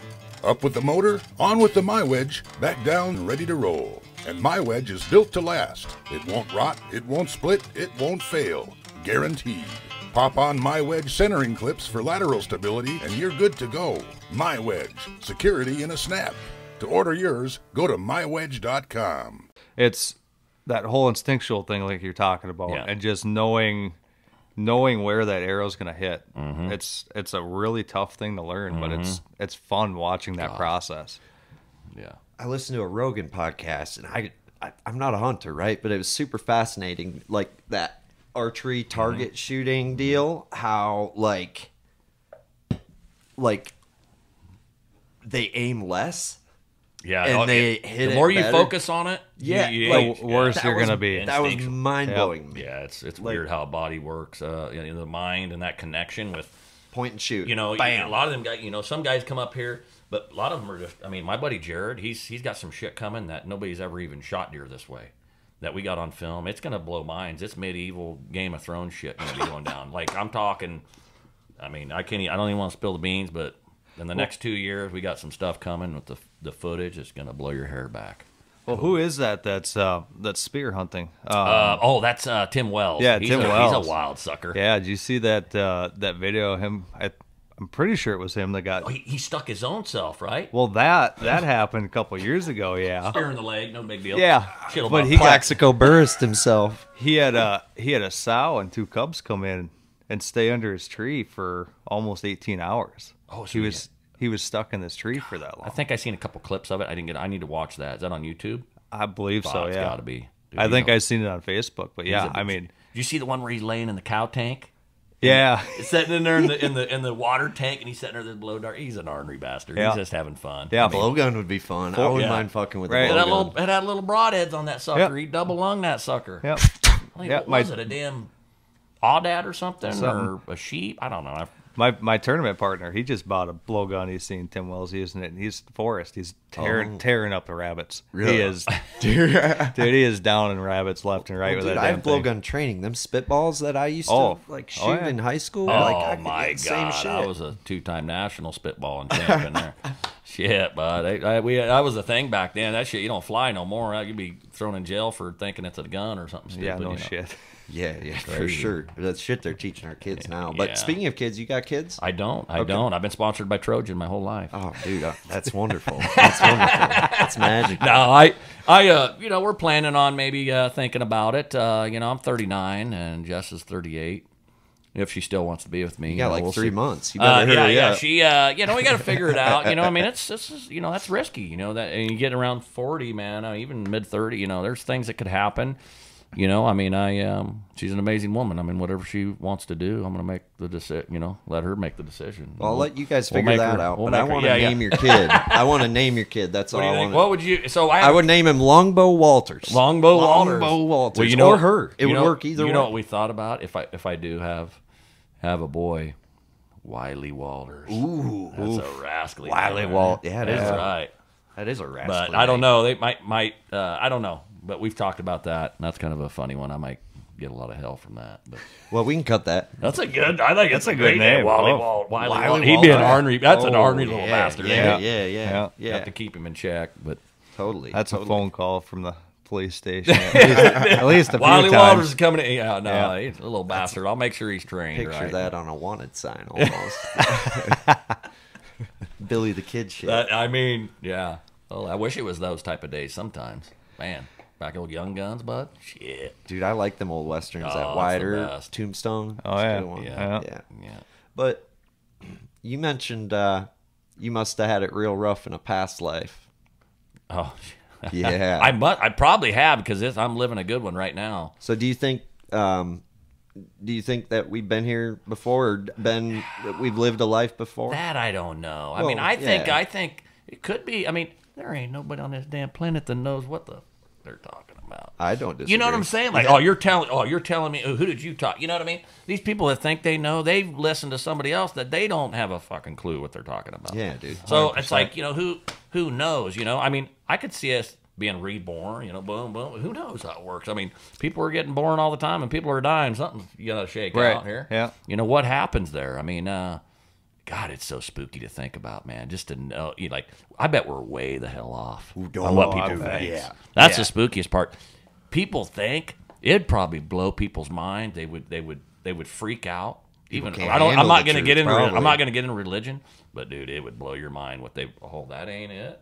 Up with the motor, on with the MyWedge, back down, ready to roll. And MyWedge is built to last. It won't rot, it won't split, it won't fail. Guaranteed. Pop on MyWedge centering clips for lateral stability and you're good to go. MyWedge, security in a snap. To order yours, go to mywedge.com. It's that whole instinctual thing like you're talking about, and just knowing where that arrow's going to hit. Mm-hmm. It's a really tough thing to learn, but it's fun watching that process. Yeah. I listened to a Rogan podcast, and I'm not a hunter, right? But it was super fascinating, like that archery target shooting deal, how like they aim less. Yeah, and they hit the more it you better. Focus on it, the worse you're gonna be. That was mind blowing. Yeah, it's weird how a body works. The mind and that connection with point and shoot. You know, a lot of them guys. You know, some guys come up here, but a lot of them are just. I mean, my buddy Jared, he's got some shit coming that nobody's ever even shot deer this way. That we got on film. It's gonna blow minds. It's medieval Game of Thrones shit gonna be going down. Like I'm talking. I mean, I don't even want to spill the beans, but. In the next 2 years, we got some stuff coming with the footage. It's going to blow your hair back. Well, who is that? That's spear hunting. That's Tim Wells. Yeah, Tim Wells. He's a wild sucker. Yeah, did you see that that video of him? I'm pretty sure it was him that got. Oh, he stuck his own self, right? Well, that happened a couple years ago. Yeah, spear in the leg, no big deal. Yeah, but he Plaxico burst himself. He had a sow and 2 cubs come in and stay under his tree for almost 18 hours. Oh, so he was stuck in this tree for that long. I think I seen a couple clips of it. I need to watch that. Is that on YouTube? I believe so. It's yeah, got to be. Dude, I think I've seen it on Facebook. But yeah, I mean, did you see the one where he's laying in the cow tank? Yeah, he's sitting in there in the water tank, and he's sitting there with his blow dart. He's an ornery bastard. Yeah. He's just having fun. Yeah, blowgun would be fun. I wouldn't mind fucking with a blowgun. It had little broadheads on that sucker. He double lung that sucker. Yep. What was it? A damn aoudad or something, or a sheep? I don't know. My tournament partner, he just bought a blowgun. He's seen Tim Wells using it, and he's forest. He's tearing up the rabbits. Really? He is, dude. He is downing rabbits left and right with that. I have damn thing. blowgun training. Them spitballs that I used to shoot in high school. Oh my god! Shit. I was a 2-time national spitballing champion there. Shit, bud. I was a thing back then. That shit, you don't fly no more. You'd be thrown in jail for thinking it's a gun or something stupid. Yeah, no shit. Yeah, for sure. That's shit they're teaching our kids now. But speaking of kids, you got kids? I don't. I've been sponsored by Trojan my whole life. Oh, dude, that's wonderful. That's wonderful. That's magic. No, we're planning on maybe thinking about it. I'm 39 and Jess is 38. If she still wants to be with me, you got like we'll 3 see. months. You better hurry up. She, we got to figure it out. I mean, that's risky. That and you get around 40, man, even mid 30. There's things that could happen. I mean, she's an amazing woman. I mean, whatever she wants to do, I'm going to make the decision, let her make the decision. Well, I'll let you guys figure that out, but I want to name your kid. I want to name your kid. That's all I want. What would you, I would name him Longbow Walters. Longbow Walters. Well, or her. It would work either way. You know what we thought about? If I do have a boy, Wiley Walters. Ooh. That's a rascally Wiley Walters. Yeah, that's right. That is a rascally But I don't know. They might I don't know. But we've talked about that, and that's kind of a funny one. I might get a lot of hell from that. But well, we can cut that. That's a good. I think it's a good name. Wiley. He'd be an ornery. That's an ornery little bastard. Yeah. You have to keep him in check, but totally. That's a phone call from the police station. At least a few Wiley times. Walters is coming in. Yeah, no, he's a little bastard. I'll make sure he's trained. Picture that on a wanted sign, almost. Billy the Kid shit. Yeah. Well, I wish it was those type of days sometimes. Man. Back old Young Guns, bud. Shit. Dude, I like them old westerns. That Wider, Tombstone. Oh, yeah. Yeah. But you mentioned you must have had it real rough in a past life. Oh, yeah. I probably have because I'm living a good one right now. So do you think that we've been here before, or that we've lived a life before? That I don't know. Well, I think it could be. I mean, there ain't nobody on this damn planet that knows what they're talking about. I don't disagree. You know what I'm saying? Like, you're telling me, who did you talk? You know what I mean? These people that think they know, they've listened to somebody else that they don't have a fucking clue what they're talking about. Yeah, dude. 100%. So it's like, who knows? I mean, I could see us being reborn. Boom, boom. Who knows how it works? I mean, people are getting born all the time, and people are dying. Something you gotta shake out here. Yeah. What happens there? I mean, God, it's so spooky to think about, man. Just to know, I bet we're way the hell off on what people think. Yeah. That's the spookiest part. People think it'd probably blow people's mind. They would freak out. I'm not going to get into religion, but dude, it would blow your mind. That ain't it.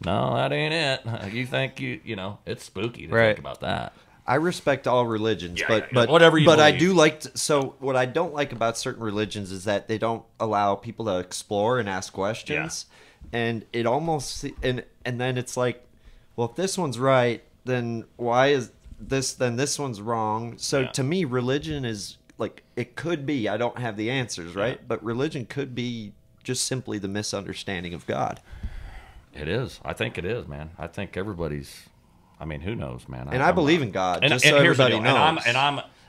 No, that ain't it. You think it's spooky to think about that. I respect all religions, but whatever you but believe. I do like so what I don't like about certain religions is that they don't allow people to explore and ask questions. And it almost and then it's like, well, if this one's right, then why is this one's wrong? So to me, religion is like, it could be, I don't have the answers, right? But religion could be just simply the misunderstanding of God. It is. I think it is, man. I think everybody's, I mean, who knows, man? I believe in God, just so everybody knows.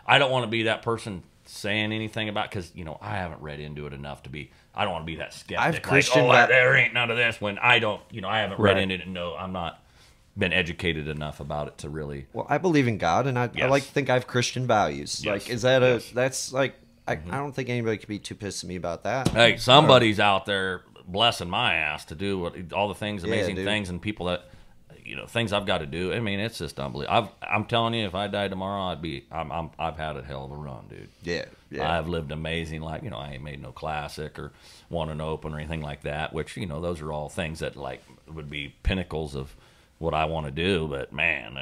I don't want to be that person saying anything about, because I haven't read into it enough to be. I don't want to be that skeptic. I've Christian. There ain't none of this. When I don't, I haven't read into it. And no, I'm not been educated enough about it to really. Well, I believe in God, and I like to think I have Christian values. Yes. Like, is that that's like I don't think anybody could be too pissed at me about that. Hey, somebody's out there blessing my ass to do all the things, amazing things, and people that. Things I've got to do. I mean, it's just unbelievable. I'm telling you, if I died tomorrow, I've had a hell of a run, dude. Yeah. I've lived amazing life. I ain't made no classic or won an open or anything like that. Which those are all things that would be pinnacles of what I want to do. But man,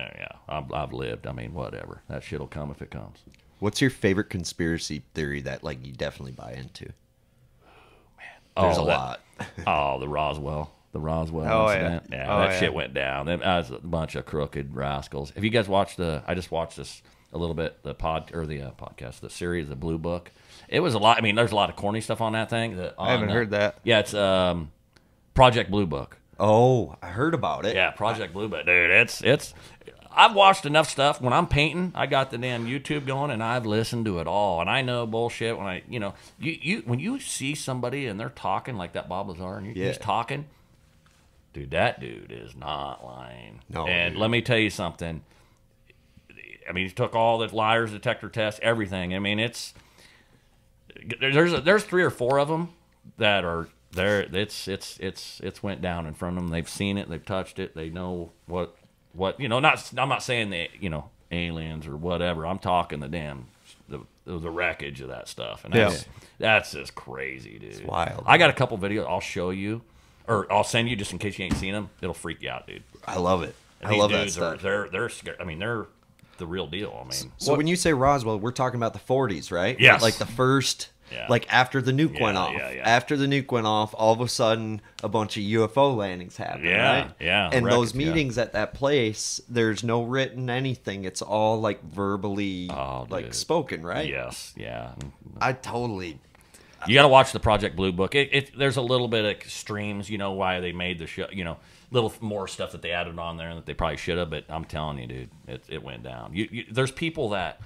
I've lived. I mean, whatever. That shit'll come if it comes. What's your favorite conspiracy theory that you definitely buy into? Man, there's a lot. The Roswell. The Roswell incident. That shit went down. That was a bunch of crooked rascals. Have you guys watched I just watched this a little bit the podcast, the series, the Blue Book. It was a lot. I mean, there's a lot of corny stuff on that thing. I haven't heard that. Yeah, it's Project Blue Book. Oh, I heard about it. Yeah, Project Blue Book, dude. It's. I've watched enough stuff. When I'm painting, I got the damn YouTube going, and I've listened to it all. And I know bullshit when when you see somebody and they're talking like that Bob Lazar, and he's talking, dude, that dude is not lying. No, and dude. let me tell you something. I mean, he took all the liars detector tests, everything. I mean, there's 3 or 4 of them that are there. It's went down in front of them. They've seen it. They've touched it. They know what I'm not saying that aliens or whatever. I'm talking the wreckage of that stuff, and that's just crazy, dude. It's wild. I got a couple videos I'll show you, or I'll send you just in case you ain't seen them. It'll freak you out, dude. I love it. And I love that dudes stuff. They're scared. I mean, they're the real deal. I mean, So when you say Roswell, we're talking about the 40s, right? Yes. Like the first, like after the nuke went off. Yeah. After the nuke went off, all of a sudden, a bunch of UFO landings happened, right? Yeah. And those meetings at that place, there's no written anything. It's all like verbally, like spoken, right? Yes, yeah. I totally... You got to watch the Project Blue Book. There's a little bit of extremes, why they made the show, little more stuff that they added on there that they probably should have. But I'm telling you, dude, it went down. There's people that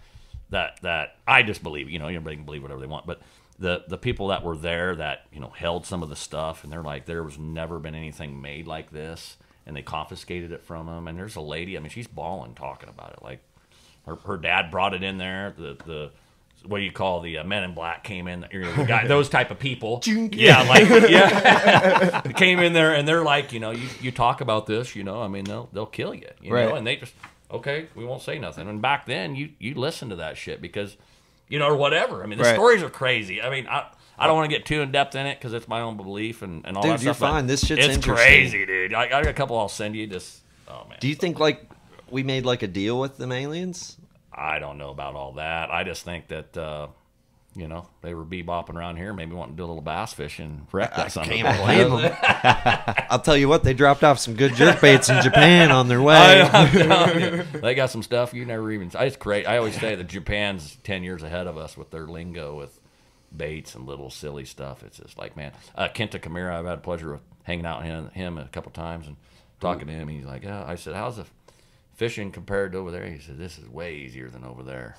I just believe, everybody can believe whatever they want, but the people that were there that held some of the stuff, and they're like, there was never been anything made like this, and they confiscated it from them. And there's a lady, I mean, she's bawling talking about it. Like her dad brought it in there. The what do you call the Men in Black came in, the guy, those type of people. Came in there, and they're like, you talk about this, I mean, they'll kill you, right. And they just, okay, we won't say nothing. And back then, you listen to that shit because, or whatever. I mean, the stories are crazy. I mean, I don't want to get too in depth in it because it's my own belief and all that stuff. Dude, you're fine. This shit's interesting. It's crazy, dude. I got a couple I'll send you. Just, oh man. Do you think like we made like a deal with them aliens? I don't know about all that. I just think that, they were bebopping around here, maybe wanting to do a little bass fishing. Wreck that something. Can't blame them. I'll tell you what, they dropped off some good jerkbaits in Japan on their way. They got some stuff you never even. It's great. I always say that Japan's 10 years ahead of us with their lingo with baits and little silly stuff. It's just like, man, Kenta Kamira, I've had the pleasure of hanging out with him a couple times and talking to him. He's like, I said, how's the fishing compared to over there? He said, this is way easier than over there.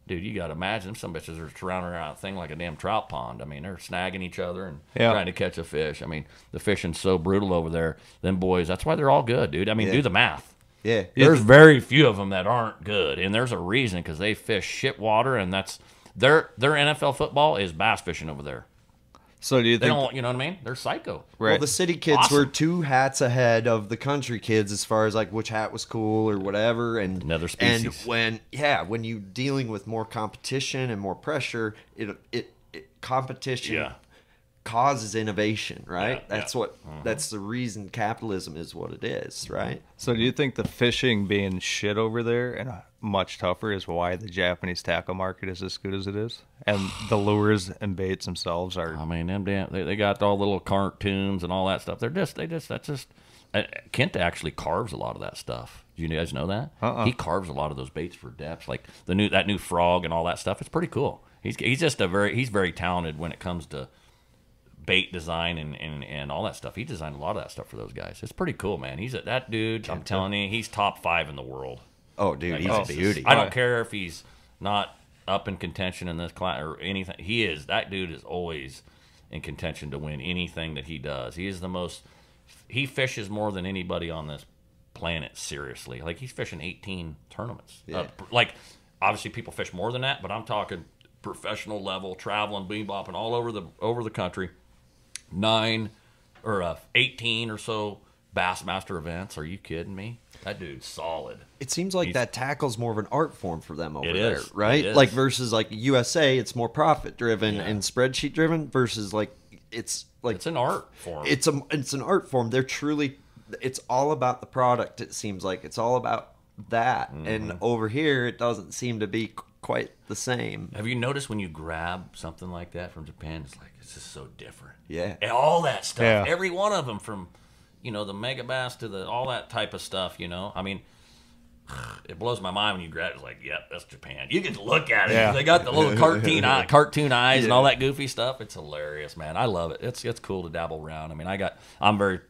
Dude, you got to imagine some bitches are surrounding around a thing like a damn trout pond. I mean, they're snagging each other and trying to catch a fish. I mean, the fishing's so brutal over there. Them boys, that's why they're all good, dude. I mean, do the math. Yeah. There's very few of them that aren't good, and there's a reason because they fish shit water, and that's their NFL football is bass fishing over there. So do you think... They don't, you know what I mean? They're psycho. Right. Well, the city kids were 2 hats ahead of the country kids as far as like which hat was cool or whatever. And another species. And when you dealing with more competition and more pressure, it competition causes innovation, right? That's what that's the reason capitalism is what it is, right? So do you think the fishing being shit over there and much tougher is why the Japanese tackle market is as good as it is? And the lures and baits themselves are... I mean, them damn, they got all the little cartoons and all that stuff. That's just Kent actually carves a lot of that stuff. Do you guys know that? He carves a lot of those baits for depths, like that new frog and all that stuff. It's pretty cool. He's just he's very talented when it comes to bait design and all that stuff. He designed a lot of that stuff for those guys. It's pretty cool, man. That dude, I'm telling you, he's top 5 in the world. Oh, dude, he's a beauty. I don't care if he's not up in contention in this class or anything. That dude is always in contention to win anything that he does. He fishes more than anybody on this planet, seriously. Like, he's fishing 18 tournaments. Yeah. Like, obviously people fish more than that, but I'm talking professional level, traveling, bebopping all over the country. 18 or so Bassmaster events. Are you kidding me? That dude's solid. It seems like that tackle's more of an art form for them over there, is. right? It is. Like versus like USA, it's more profit driven and spreadsheet driven versus like it's an art form. It's an art form. They're truly, it's all about the product. It seems like it's all about that. And over here, it doesn't seem to be quite the same. Have you noticed when you grab something like that from Japan, it's like, it's just so different. Yeah. And all that stuff, Yeah. every one of them from, the mega bass to all that type of stuff, I mean, it blows my mind when you grab it. It's like, yep, that's Japan. You get to look at it. Yeah. They got the little cartoon eyes and all that goofy stuff. It's hilarious, man. I love it. It's cool to dabble around. I mean, I'm very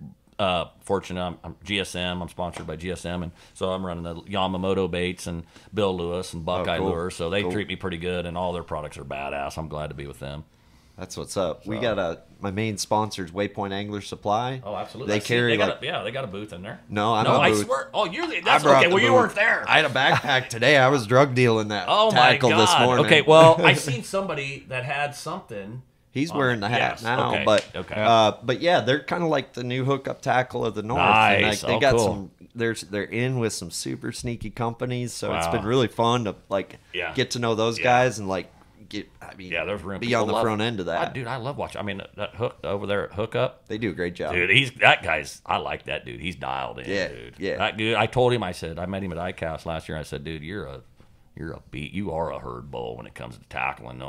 fortunate. I'm GSM. I'm sponsored by GSM, and so I'm running the Yamamoto baits and Bill Lewis and Buckeye Lures. So they treat me pretty good, and all their products are badass. I'm glad to be with them. That's what's up. So, we got my main sponsors, Waypoint Angler Supply. Oh, absolutely. They got a booth in there. No, I swear. Oh, that's okay. Well, you weren't there. I had a backpack today. I was drug dealing that tackle this morning. Okay, well, I seen somebody that had something. He's wearing the hat now, but yeah, they're kind of like the new hookup tackle of the North. Nice. And they got some. They're in with some super sneaky companies, so it's been really fun to get to know those guys and there's room. Be on the front end of that. Dude, I love watching. I mean, that hook over there at Hookup. They do a great job. Dude, I like that dude. He's dialed in, dude. Yeah. That dude, I told him, I said, I met him at ICAST last year. I said, dude, you are a herd bull when it comes to tackling.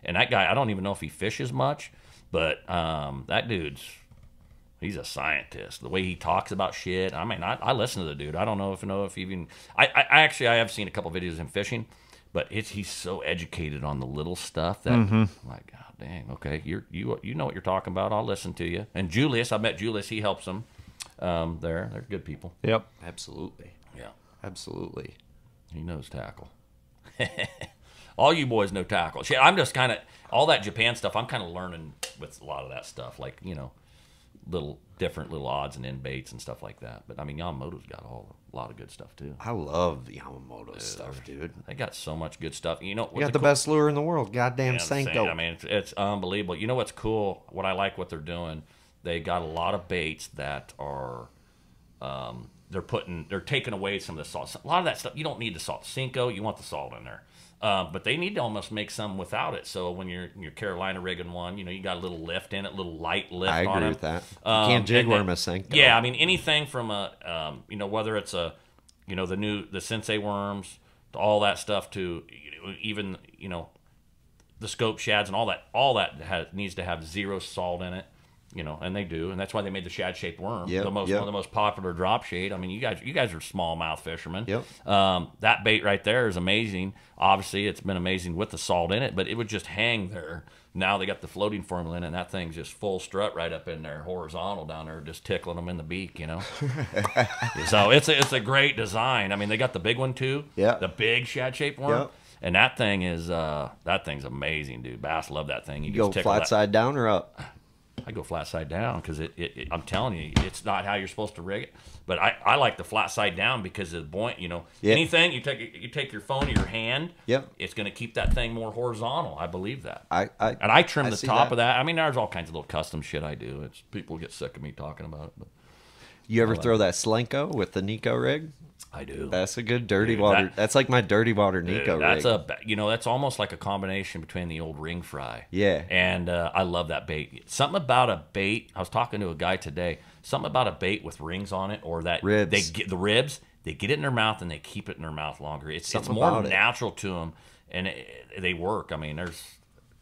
And that guy, I don't even know if he fishes much, but that dude's, he's a scientist. The way he talks about shit. I mean, I listen to the dude. I don't know if even, I have seen a couple videos of him fishing. But he's so educated on the little stuff that, like, God dang, okay, you know what you're talking about. I'll listen to you. And Julius, I met Julius. He helps them. They're good people. Yep, absolutely. Yeah, absolutely. He knows tackle. All you boys know tackle. Shit, I'm just kind of all that Japan stuff. I'm kind of learning with a lot of that stuff, like different little odds and end baits and stuff like that. But I mean, Yamamoto's got a lot of good stuff too. I love the Yamamoto stuff, dude. They got so much good stuff. You know, got the best lure in the world. Goddamn Senko. I mean, it's unbelievable. You know what's cool? What I like what they're doing. They got a lot of baits that are, they're taking away some of the salt. A lot of that stuff you don't need the salt. Senko, you want the salt in there. But they need to almost make some without it. So when you're Carolina rigging one, you got a little lift in it, a little light lift on it. I agree with that. You can't jig worm a Senko. Yeah, I mean anything from whether it's the Sensei worms, to all that stuff to even the scope shads and all that needs to have zero salt in it. And they do, and that's why they made the shad-shaped worm, one of the most popular drop shade. I mean, you guys are smallmouth fishermen. Yep. That bait right there is amazing. Obviously, it's been amazing with the salt in it, but it would just hang there. Now they got the floating formula in it, and that thing's just full strut right up in there, horizontal down there, just tickling them in the beak, So it's a great design. I mean, they got the big one too. Yeah. The big shad-shaped worm. Yep. And that thing's amazing, dude. Bass love that thing. You go flat side down or up? I go flat side down because I'm telling you, it's not how you're supposed to rig it. But I like the flat side down because of the buoyant. Anything you take your phone or your hand, it's going to keep that thing more horizontal. I believe that. I trim the top of that. I mean, there's all kinds of little custom shit I do. It's people get sick of me talking about it. But you ever throw that Slenko with the Nico rig? I do. That's a good dirty water. That's like my dirty water Nico rig. That's almost like a combination between the old ring fry. Yeah. And I love that bait. Something about a bait. I was talking to a guy today. Something about a bait with rings on it or that ribs. They get the ribs. They get it in their mouth and they keep it in their mouth longer. It's more natural to them, and they work. I mean, there's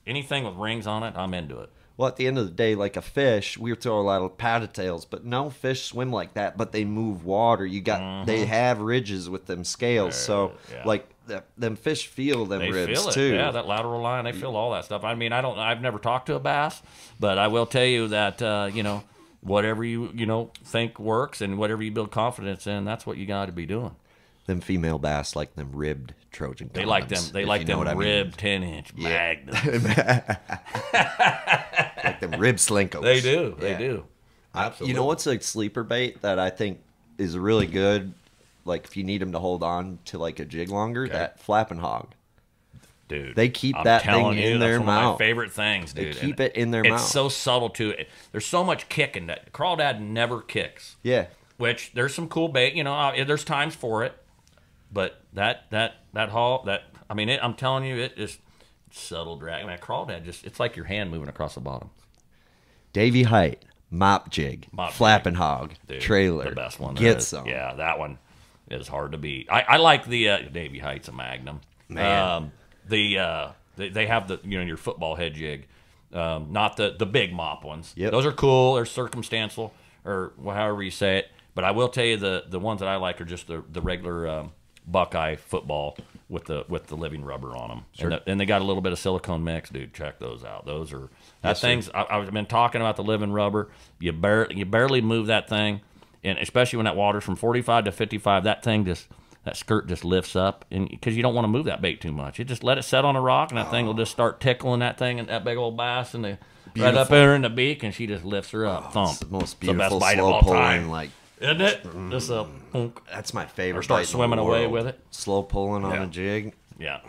anything with rings on it, I'm into it. Well, at the end of the day, like a fish, we throw a lot of paddle tails, but no fish swim like that. But they move water. They have ridges with them scales, like them fish feel them ribs feel it. too. Yeah, that lateral line, they feel all that stuff. I mean, I've never talked to a bass, but I will tell you that whatever you think works and whatever you build confidence in, that's what you got to be doing. Them female bass like them ribbed Trojan condoms. They like them ribbed 10-inch magnums. Like them rib slinkos. They do. Absolutely. You know what's a sleeper bait that I think is really good? Like if you need them to hold on to like a jig longer, that flapping hog. Dude, they keep that thing in their mouth. That's one of my favorite things, dude. They keep it in their mouth. It's so subtle too. There's so much kick in that. Crawdad never kicks. Yeah. Which there's some cool bait. There's times for it. But that haul, I'm telling you, it is subtle drag. I mean, crawdad it's like your hand moving across the bottom. Davy Height, mop jig, flapping hog, dude, trailer. The best one. Get some. Yeah, that one is hard to beat. I like the Davy Height's a Magnum. Man. They have the your football head jig, not the big mop ones. Yep. Those are cool. They're circumstantial or however you say it. But I will tell you the ones that I like are just the regular Buckeye football with the living rubber on them. Sure. And they got a little bit of silicone mix, dude. Check those out. Those are things. I've been talking about the living rubber. You barely move that thing, and especially when that water's from 45 to 55, that skirt just lifts up, and because you don't want to move that bait too much, you just let it set on a rock, and that thing will just start tickling that thing and that big old bass, and right up there in the beak, and she just lifts her up. Thump. It's the most beautiful the best bite slow of all pulling, time. Isn't it? Just a punk. That's my favorite. Or start swimming away with it. Slow pulling on a jig. Yeah,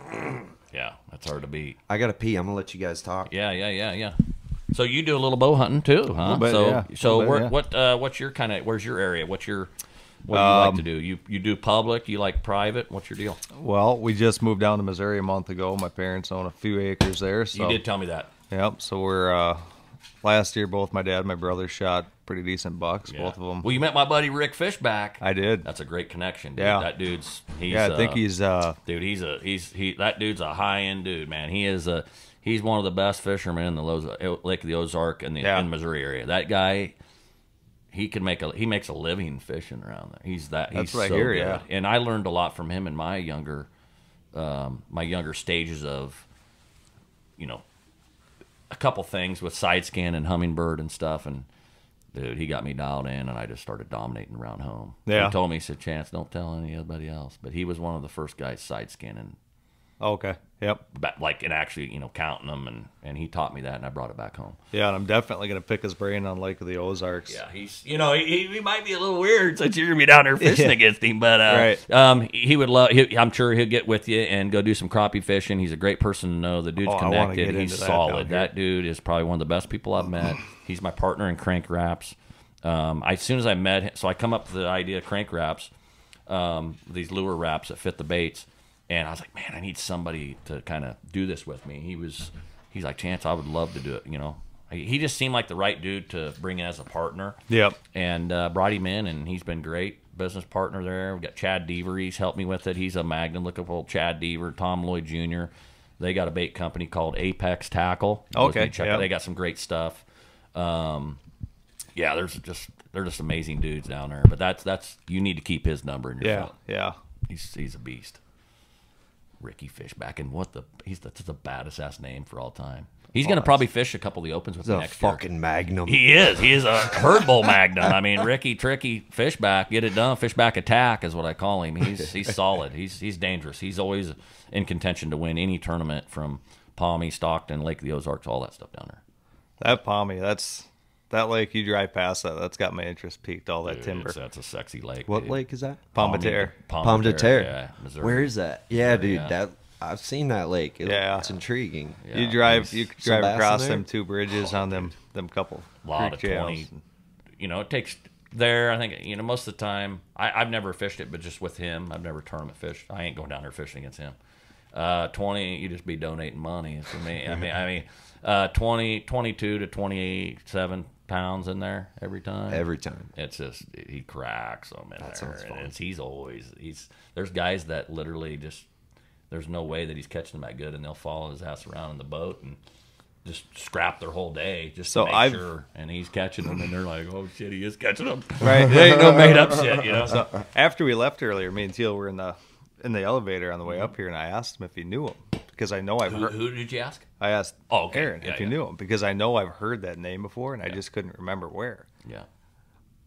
that's hard to beat. I gotta pee. I'm gonna let you guys talk. Yeah. So you do a little bow hunting too, huh? What's your where's your area? What do you like to do? You do public? You like private? What's your deal? Well, we just moved down to Missouri a month ago. My parents own a few acres there. So. You did tell me that. Yep. So we're last year, both my dad and my brother shot pretty decent bucks, both of them. Well, you met my buddy Rick Fishback. I did. That's a great connection, dude. Yeah. That dude's I think he's dude, that dude's a high-end dude, man. He's one of the best fishermen in the Lake of the Ozark in the Missouri area. That guy, he makes a living fishing around there. He's what so I hear, good. yeah. And I learned a lot from him in my younger stages of, a couple things with side scan and hummingbird and stuff, and dude, he got me dialed in, and I just started dominating around home. Yeah. He told me, he said, Chance, don't tell anybody else. But he was one of the first guys side scanning. Okay. Yep. And actually, counting them, and he taught me that, and I brought it back home. Yeah, and I'm definitely going to pick his brain on Lake of the Ozarks. Yeah, he's, he might be a little weird since you're going to be down there fishing against him, but right. He would I'm sure he'll get with you and go do some crappie fishing. He's a great person to know. The dude's connected. He's solid. That dude is probably one of the best people I've met. He's my partner in crank wraps. As soon as I met him, so I come up with the idea of crank wraps, these lure wraps that fit the baits. And I was like, man, I need somebody to kind of do this with me. He's like, Chance, I would love to do it. He just seemed like the right dude to bring in as a partner. Yep. And brought him in, and he's been great business partner there. We got Chad Deaver. He's helped me with it. He's a Magnum. Look up old Chad Deaver, Tom Lloyd Jr. They got a bait company called Apex Tackle. Okay. Yep. They got some great stuff. They're just amazing dudes down there. But that's you need to keep his number in your phone. Yeah. He's a beast. Ricky Fishback, and that's the baddest ass name for all time. He's going to probably fish a couple of the opens with me next year. Fucking Magnum. He is a herd bull Magnum. I mean, Ricky Tricky Fishback, get it done. Fishback attack is what I call him. He's solid. He's dangerous. He's always in contention to win any tournament from Palmy, Stockton, Lake of the Ozarks, all that stuff down there. That Palmy, that lake, you drive past that's got my interest peaked, all that timber. That's a sexy lake. What lake is that? Pomme de Terre. Pomme de Terre. Yeah, Missouri. Where is that? Yeah, dude, I've seen that lake. It's intriguing. Yeah, you drive across them two bridges on them couple. A lot of 20. It takes there, I think, most of the time, I've never fished it, but just with him, I've never tournament fished. I ain't going down there fishing against him. 20, you just be donating money for me. I mean, 22 to 27 pounds in there every time. It's just, he cracks them in there. And there's guys that literally just, there's no way that he's catching them that good, and they'll follow his ass around in the boat and just scrap their whole day just to make sure. And he's catching them, and they're like, oh shit, he is catching them. Right. It ain't no made up shit, So after we left earlier, me and Teal were in the elevator on the way up here, and I asked him if he knew him, because I know I've heard. Who did you ask? I asked Aaron if he knew him, because I know I've heard that name before, and I just couldn't remember where. Yeah.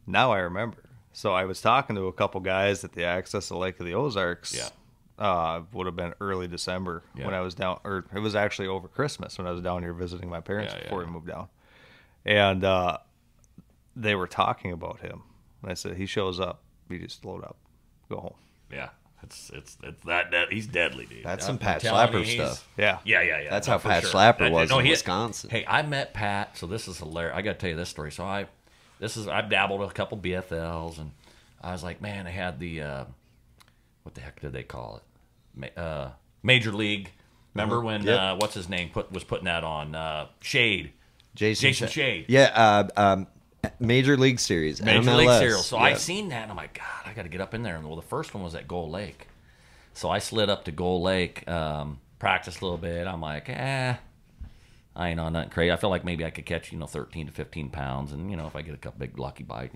Now I remember. So I was talking to a couple guys at the access to Lake of the Ozarks. Yeah. Would have been early December when I was down, or it was actually over Christmas when I was down here visiting my parents before we moved down. And they were talking about him. And I said, he shows up, you just load up, go home. Yeah. It's that he's deadly, dude. That's some Pat Schlapper stuff. Yeah. That's how Pat Schlapper was in Wisconsin. Hey, I met Pat, so this is hilarious. I got to tell you this story. So I've dabbled with a couple BFLs, and I was like, man, they had the what the heck did they call it? Major League. Remember when what's his name was putting that on? Shade. Jason Shade. Yeah. Major League Series. Major MLS. League Series. So I seen that, and I'm like, God, I got to get up in there. And well, the first one was at Gold Lake. So I slid up to Gold Lake, practiced a little bit. I'm like, I ain't on nothing crazy. I feel like maybe I could catch 13 to 15 pounds, and if I get a big lucky bite,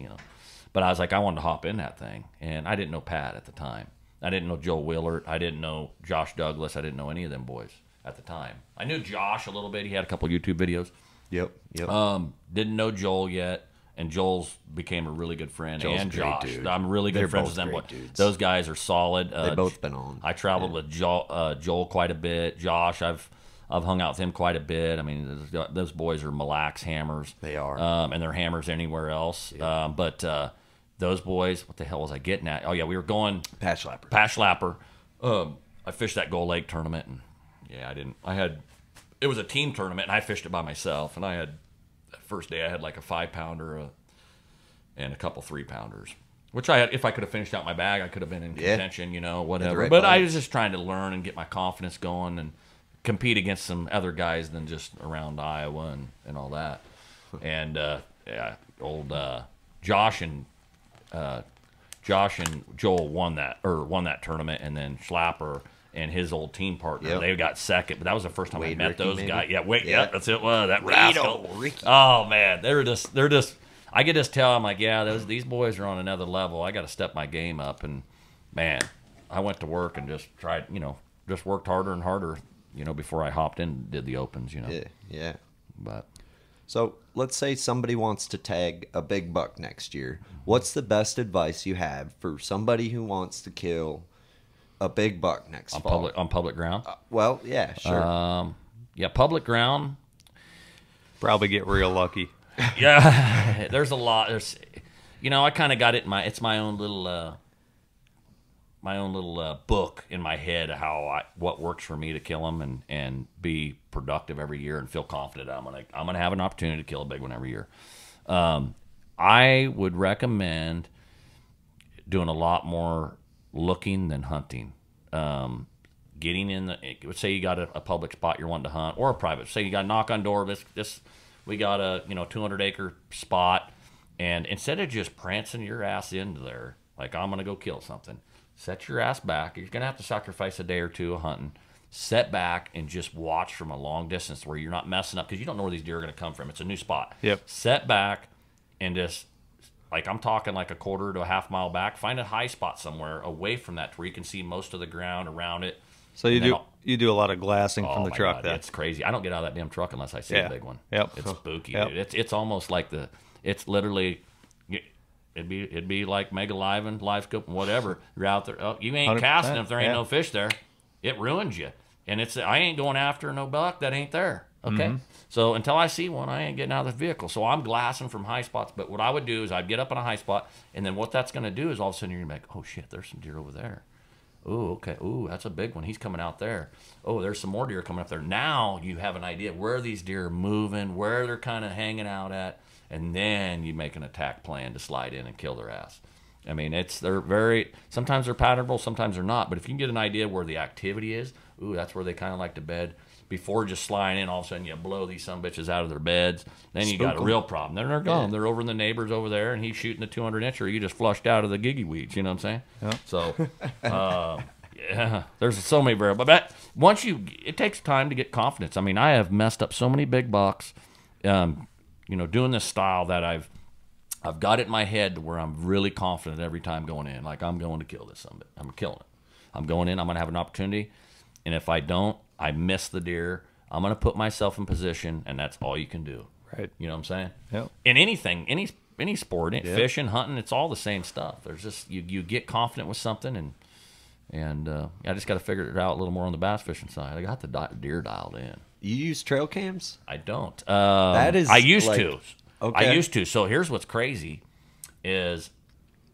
But I was like, I wanted to hop in that thing, and I didn't know Pat at the time. I didn't know Joe Willert. I didn't know Josh Douglas. I didn't know any of them boys at the time. I knew Josh a little bit. He had a couple YouTube videos. Yep. Didn't know Joel yet, and Joel's became a really good friend. Joel's and a great Josh, dude. I'm really good friends with them. Those guys are solid. They've both been on. I traveled with Joel quite a bit. Josh, I've hung out with him quite a bit. I mean, those boys are Mille Lacs hammers. They are, and they're hammers anywhere else. Yeah. But those boys, what the hell was I getting at? Oh yeah, we were going Patch Lapper. I fished that Gold Lake tournament, and yeah, it was a team tournament, and I fished it by myself. And I had that first day, I had like a 5-pounder and a couple 3-pounders, which I had. If I could have finished out my bag, I could have been in contention, whatever. Right but I was just trying to learn and get my confidence going and compete against some other guys than just around Iowa and all that. And old Josh and Joel won that tournament, and then Schlapper and his old team partner, they got second. But that was the first time I met those guys. Yeah, that's it. That rascal. Ricky. Oh man, they're just. I could just tell. I'm like, these boys are on another level. I got to step my game up. And man, I went to work and just tried. Just worked harder and harder. Before I hopped in and did the opens. Yeah. But so let's say somebody wants to tag a big buck next year. What's the best advice you have for somebody who wants to kill a big buck next fall? On public ground? Well, yeah, sure. Public ground. Probably get real lucky. Yeah, there's a lot. I kind of got it in it's my own little book in my head what works for me to kill them and be productive every year and feel confident I'm gonna have an opportunity to kill a big one every year. I would recommend doing a lot more looking than hunting. Getting in let's say you got a public spot you're wanting to hunt, or a private. Say you got a knock on door. We got a 200-acre spot, and instead of just prancing your ass into there like I'm gonna go kill something, set your ass back. You're gonna have to sacrifice a day or two of hunting. Set back and just watch from a long distance where you're not messing up, because you don't know where these deer are gonna come from. It's a new spot. Yep. Set back and just, like, I'm talking like a quarter to a half mile back. Find a high spot somewhere away from that to where you can see most of the ground around it. So you do a lot of glassing from the truck. God, it's crazy. I don't get out of that damn truck unless I see a big one. Yep. It's spooky, dude. It's almost like it's literally, it'd be like Mega Live and Live Scope and whatever. You're out there. Oh, you ain't casting if there ain't no fish there. It ruins you. And I ain't going after no buck that ain't there. Okay? Mm-hmm. So until I see one, I ain't getting out of the vehicle. So I'm glassing from high spots. But what I would do is I'd get up on a high spot, and then what that's going to do is all of a sudden you're going to be like, oh, shit, there's some deer over there. Oh, okay. Ooh, that's a big one. He's coming out there. Oh, there's some more deer coming up there. Now you have an idea where these deer are moving, where they're kind of hanging out at, and then you make an attack plan to slide in and kill their ass. I mean, sometimes they're patternable, sometimes they're not. But if you can get an idea where the activity is, that's where they kind of like to bed. Before just sliding in, all of a sudden you blow these sumbitches out of their beds. Then you got a real problem. Then they're gone. Yeah. They're over in the neighbors over there, and he's shooting the 200-incher. You just flushed out of the giggy weeds. You know what I'm saying? Yeah. So, there's so many variables. But it takes time to get confidence. I mean, I have messed up so many big bucks, doing this style that I've got it in my head to where I'm really confident every time going in. Like, I'm going to kill this sumbit. I'm killing it. I'm going in. I'm going to have an opportunity. And if I don't, I miss the deer. I'm going to put myself in position, and that's all you can do. Right. You know what I'm saying? Yep. In anything, any sport, fishing, hunting, it's all the same stuff. There's just you get confident with something, and I just got to figure it out a little more on the bass fishing side. I got the deer dialed in. You use trail cams? I don't. I used to. Okay. I used to. So here's what's crazy is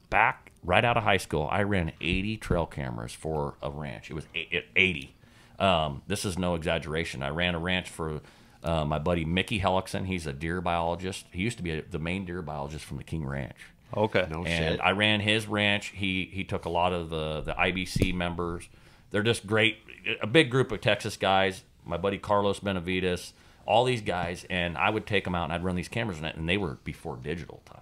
back right out of high school, I ran 80 trail cameras for a ranch. It was 80. This is no exaggeration. I ran a ranch for my buddy Mickey Hellickson. He's a deer biologist. He used to be the main deer biologist from the King Ranch. Okay. No shit. I ran his ranch. He took a lot of the IBC members. They're just great. A big group of Texas guys. My buddy Carlos Benavides. All these guys. And I would take them out and I'd run these cameras in it. And they were before digital time.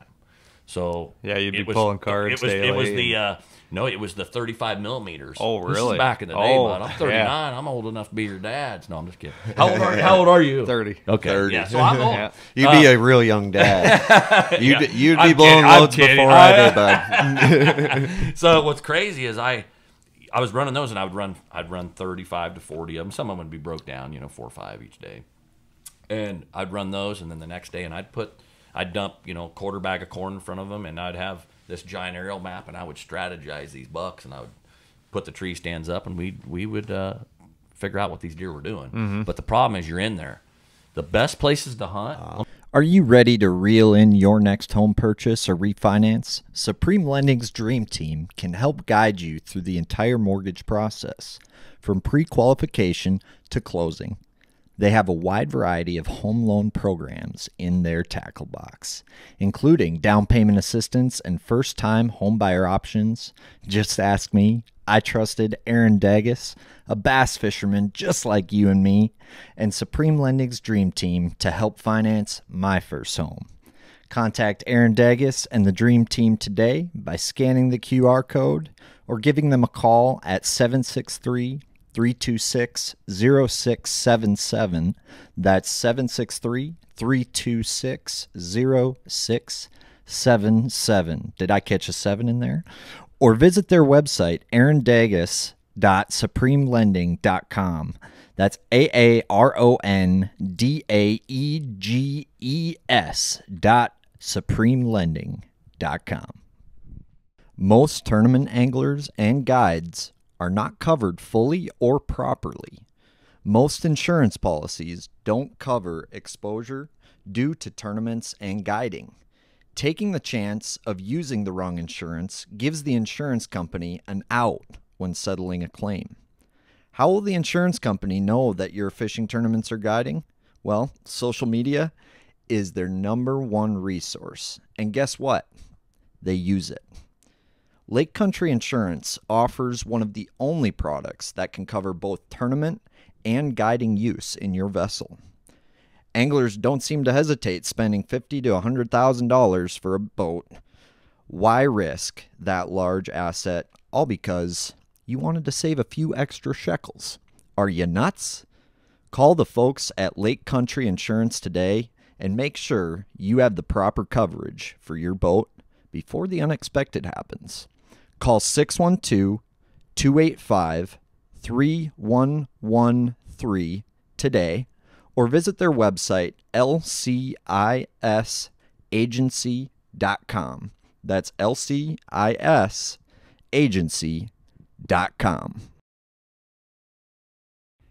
So yeah, you'd be pulling cards. It was the 35 millimeters. Oh, really? This is back in the day, bud. I'm 39. Yeah. I'm old enough to be your dad's. No, I'm just kidding. How old are you? 30. Okay. 30. Yeah. So I'm old. Yeah. You'd be a real young dad. You'd be blowing loads before I did, bud. So what's crazy is I I was running those, and I'd run 35 to 40 of them. Some of them would be broke down, 4 or 5 each day. And I'd run those, and then the next day, and I'd dump, quarter bag of corn in front of them, and I'd have this giant aerial map, and I would strategize these bucks, and I would put the tree stands up, and we would figure out what these deer were doing. But the problem is you're in there. The best places to hunt. Are you ready to reel in your next home purchase or refinance? Supreme Lending's Dream Team can help guide you through the entire mortgage process, from pre-qualification to closing. They have a wide variety of home loan programs in their tackle box, including down payment assistance and first-time homebuyer options. Just ask me. I trusted Aaron Dagas, a bass fisherman just like you and me, and Supreme Lending's Dream Team to help finance my first home. Contact Aaron Dagas and the Dream Team today by scanning the QR code or giving them a call at 763-326-0677. That's 763-326-0677. Did I catch a 7 in there? Or visit their website, aarondages.supremelending.com. That's AARONDAEGES.supremelending.com. Most tournament anglers and guides are not covered fully or properly. Most insurance policies don't cover exposure due to tournaments and guiding. Taking the chance of using the wrong insurance gives the insurance company an out when settling a claim. How will the insurance company know that you're fishing tournaments or guiding? Well, social media is their #1 resource. And guess what? They use it. Lake Country Insurance offers one of the only products that can cover both tournament and guiding use in your vessel. Anglers don't seem to hesitate spending $50,000 to $100,000 for a boat. Why risk that large asset, all because you wanted to save a few extra shekels? Are you nuts? Call the folks at Lake Country Insurance today and make sure you have the proper coverage for your boat before the unexpected happens. Call 612-285-3113 today, or visit their website, lcisagency.com. That's lcisagency.com.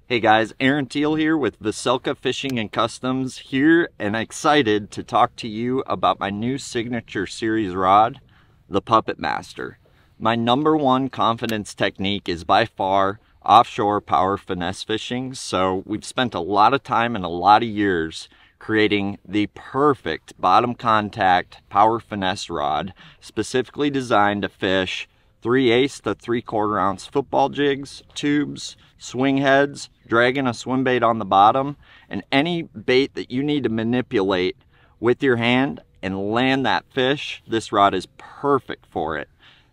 Hey guys, Aaron Teal here with Vocelka Fishing and Customs here, and excited to talk to you about my new signature series rod, the Puppet Master. My #1 confidence technique is by far offshore power finesse fishing, so we've spent a lot of time and a lot of years creating the perfect bottom contact power finesse rod, specifically designed to fish 3/8 to 3/4 ounce football jigs, tubes, swing heads, dragging a swim bait on the bottom, and any bait that you need to manipulate with your hand and land that fish. This rod is perfect for it.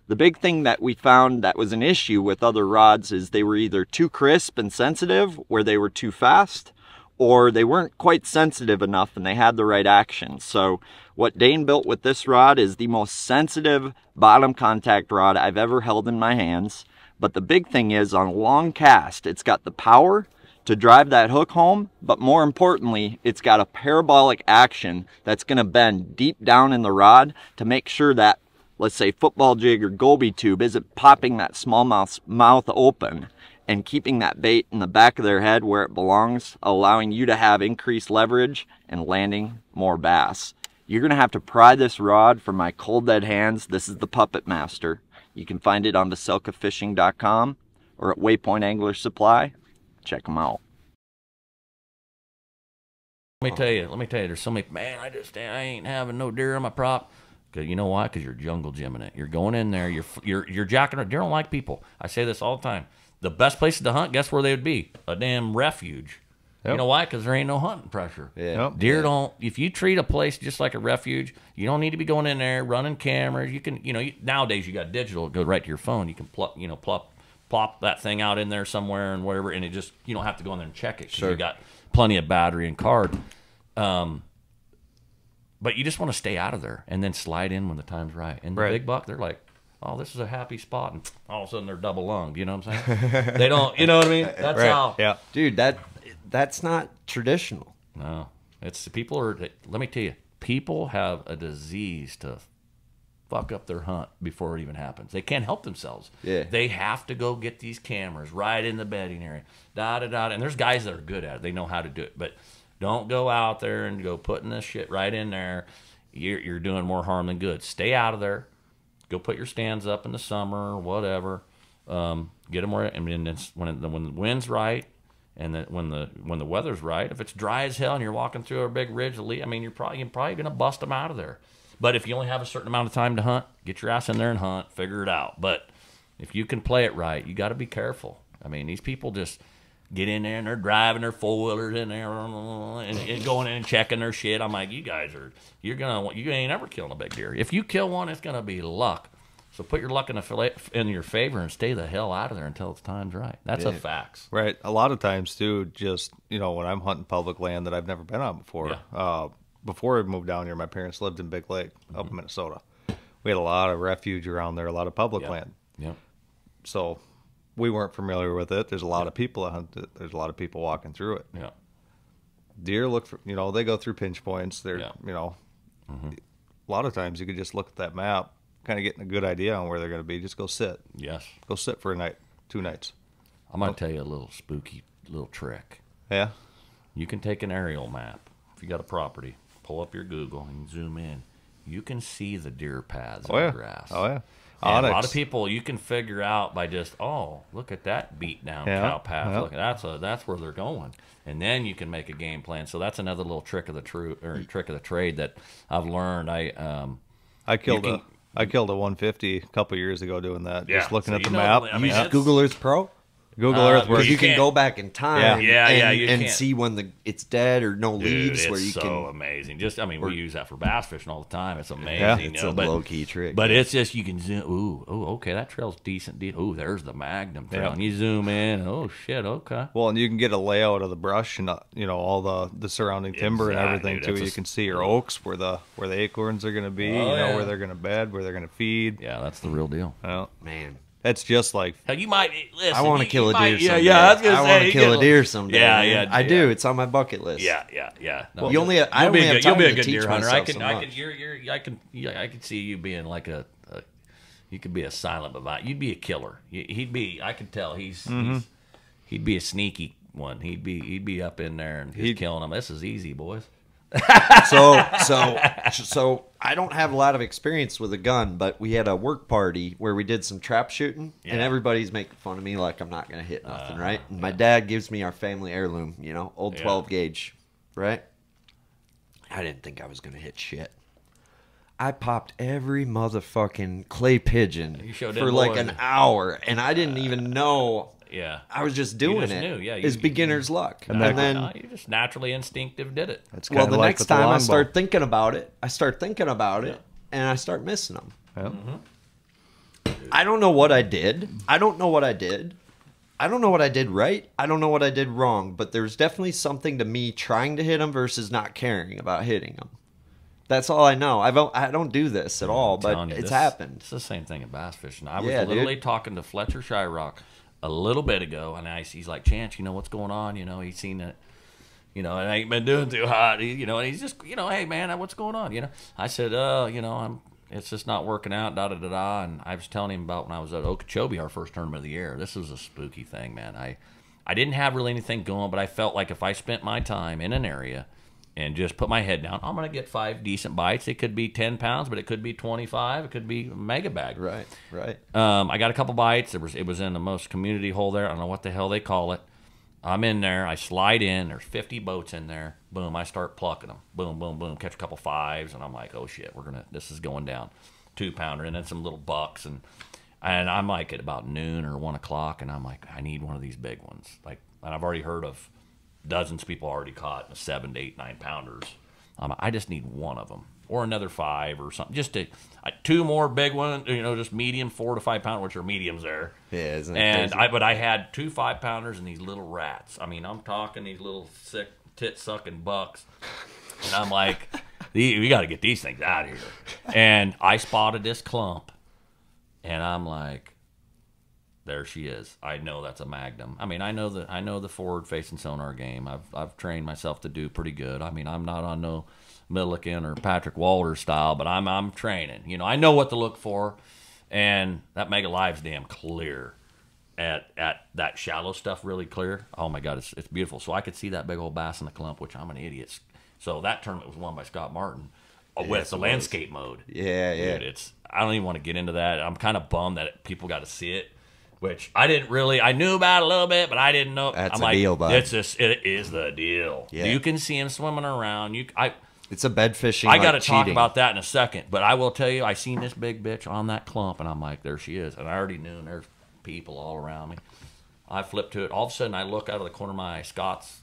The big thing that we found that was an issue with other rods is they were either too crisp and sensitive, where they were too fast, or they weren't quite sensitive enough and they had the right action. So what Dane built with this rod is the most sensitive bottom contact rod I've ever held in my hands. But the big thing is, on long cast, it's got the power to drive that hook home, but more importantly, it's got a parabolic action that's going to bend deep down in the rod to make sure that, let's say, football jig or goby tube isn't popping that smallmouth's mouth open and keeping that bait in the back of their head where it belongs, allowing you to have increased leverage and landing more bass. You're going to have to pry this rod from my cold dead hands. This is the Puppet Master. You can find it on VocelkaFishing.com or at Waypoint Angler Supply. Check them out. Let me tell you, there's so many, man, I ain't having no deer on my prop. Cause you know why? Because you're jungle gymming it. You're going in there, you're jacking it. Deer don't like people. I say this all the time. The best places to hunt, guess where they would be? A damn refuge. Yep. You know why? Because there ain't no hunting pressure. Yeah. Yep. Deer don't. If you treat a place just like a refuge, you don't need to be going in there running cameras. You can, nowadays you got digital. It goes right to your phone. You can plop that thing out in there somewhere and whatever, and it just, you don't have to go in there and check it because you got plenty of battery and card. But you just want to stay out of there and then slide in when the time's right. And the big buck, they're like, oh, this is a happy spot, and all of a sudden they're double lunged. You know what I'm saying? They don't. You know what I mean? That's how. Yeah, dude. That's not traditional. No, it's people are. Let me tell you, people have a disease to fuck up their hunt before it even happens. They can't help themselves. Yeah. They have to go get these cameras right in the bedding area. And there's guys that are good at it. They know how to do it. But don't go out there and go putting this shit right in there. You're doing more harm than good. Stay out of there. Go put your stands up in the summer or whatever. Get them where, and then when the wind's right, and when the weather's right, if it's dry as hell and you're walking through a big ridge, I mean, you're probably going to bust them out of there. But if you only have a certain amount of time to hunt, get your ass in there and hunt, figure it out. But if you can play it right, you got to be careful. I mean, these people just get in there and they're driving their four-wheelers in there and going in and checking their shit. I'm like, you ain't ever killing a big deer. If you kill one, it's going to be luck. So put your luck in your favor and stay the hell out of there until it's time's right. That's a facts. Right. A lot of times, too, just, when I'm hunting public land that I've never been on before, before I moved down here, my parents lived in Big Lake up in Minnesota. We had a lot of refuge around there, a lot of public land. Yeah. So we weren't familiar with it. There's a lot of people that hunt it. There's a lot of people walking through it. Yeah. Deer look for, they go through pinch points. They're, a lot of times you could just look at that map, kind of getting a good idea on where they're going to be. Just go sit. Yes. Go sit for a night, 2 nights. I'm going to tell you a little spooky little trick. Yeah. You can take an aerial map. If you got a property, pull up your Google and zoom in. You can see the deer paths in the grass. Oh, yeah. And a lot of people you can figure out by just, look at that beat down cow path. Yeah. Look, that's where they're going. And then you can make a game plan. So that's another little trick of the trick of the trade that I've learned. I killed a 150 a couple years ago doing that. Just looking at the map. You use Google Earth Pro? Google Earth, where you can go back in time and can see when it's dead or no leaves. Dude, where you it's so amazing. We use that for bass fishing all the time. It's amazing. Yeah, it's a low-key trick. But it's just, you can zoom. Okay, that trail's decent. There's the Magnum trail. And you zoom in. Oh, shit, okay. Well, and you can get a layout of the brush and, all the surrounding timber and everything, too. You can see your oaks, where the acorns are going to be, where they're going to bed, where they're going to feed. Yeah, that's the real deal. Well, man. That's just like... Hell, you might... Listen, I want to kill a deer someday. Yeah, I was going to say... I want to kill a deer someday. Yeah. I do. It's on my bucket list. Yeah. No, you'll be a good deer hunter. I can see you being like you could be a silent but you'd be a killer. He'd be... I could tell he'd be a sneaky one. He'd be up in there and he's killing them. This is easy, boys. So I don't have a lot of experience with a gun, but we had a work party where we did some trap shooting, and everybody's making fun of me like I'm not going to hit nothing, right? And my dad gives me our family heirloom, old 12 gauge, right? I didn't think I was going to hit shit. I popped every motherfucking clay pigeon for like an hour, and I didn't even know. Yeah, I was just doing it. It's beginner's luck, and then you just naturally instinctive did it. Well, the next time I start thinking about it, and I start missing them. Yeah. I don't know what I did. I don't know what I did right. I don't know what I did wrong. But there's definitely something to me trying to hit them versus not caring about hitting them. That's all I know. I don't do this at all, but it's happened. It's the same thing in bass fishing. I was literally talking to Fletcher Shyrock a little bit ago, and he's like, Chance, what's going on? He's seen it. It ain't been doing too hot. And he's just, hey man, what's going on? I said, it's just not working out. Da da da da. And I was telling him about when I was at Okeechobee, our first tournament of the year. This was a spooky thing, man. I didn't have really anything going, but I felt like if I spent my time in an area and just put my head down, I'm going to get 5 decent bites. It could be 10 pounds, but it could be 25. It could be a mega bag. Right. I got a couple bites. It was in the most community hole there. I don't know what the hell they call it. I'm in there. I slide in. There's 50 boats in there. Boom. I start plucking them. Boom, boom, boom. Catch a couple 5s, and I'm like, oh shit, this is going down. 2-pounder, and then some little bucks, and I'm like at about noon or 1 o'clock, and I'm like, I need one of these big ones. And I've already heard of dozens of people already caught 7 to 8, 9-pounders. I just need one of them, or another 5 or something. Just 2 more big ones, just medium 4 to 5 pounder, which are mediums there. Yeah, isn't it crazy? But I had 2 5-pounders and these little rats. I'm talking these little sick tit sucking bucks, and I'm like, we got to get these things out of here. And I spotted this clump, And I'm like, there she is. I know that's a Magnum. I mean, I know the forward-facing sonar game. I've trained myself to do pretty good. I mean, I'm not on no Milliken or Patrick Walters style, but I'm training. You know, I know what to look for, and that Mega Live's damn clear. At that shallow stuff, really clear. Oh my God, it's beautiful. So I could see that big old bass in the clump, which I'm an idiot. So that tournament was won by Scott Martin with the landscape mode. Yeah, yeah. Dude, I don't even want to get into that. I'm kind of bummed that people got to see it. Which I didn't really, I knew about it a little bit, but I didn't know. That's a deal, bud. It is the deal. Yeah. You can see him swimming around. It's a bed fishing. I got to talk about that in a second, but I will tell you, I seen this big bitch on that clump, and I'm like, there she is. And I already knew, and there's people all around me. I flipped to it. All of a sudden, I look out of the corner of my eye. Scott's,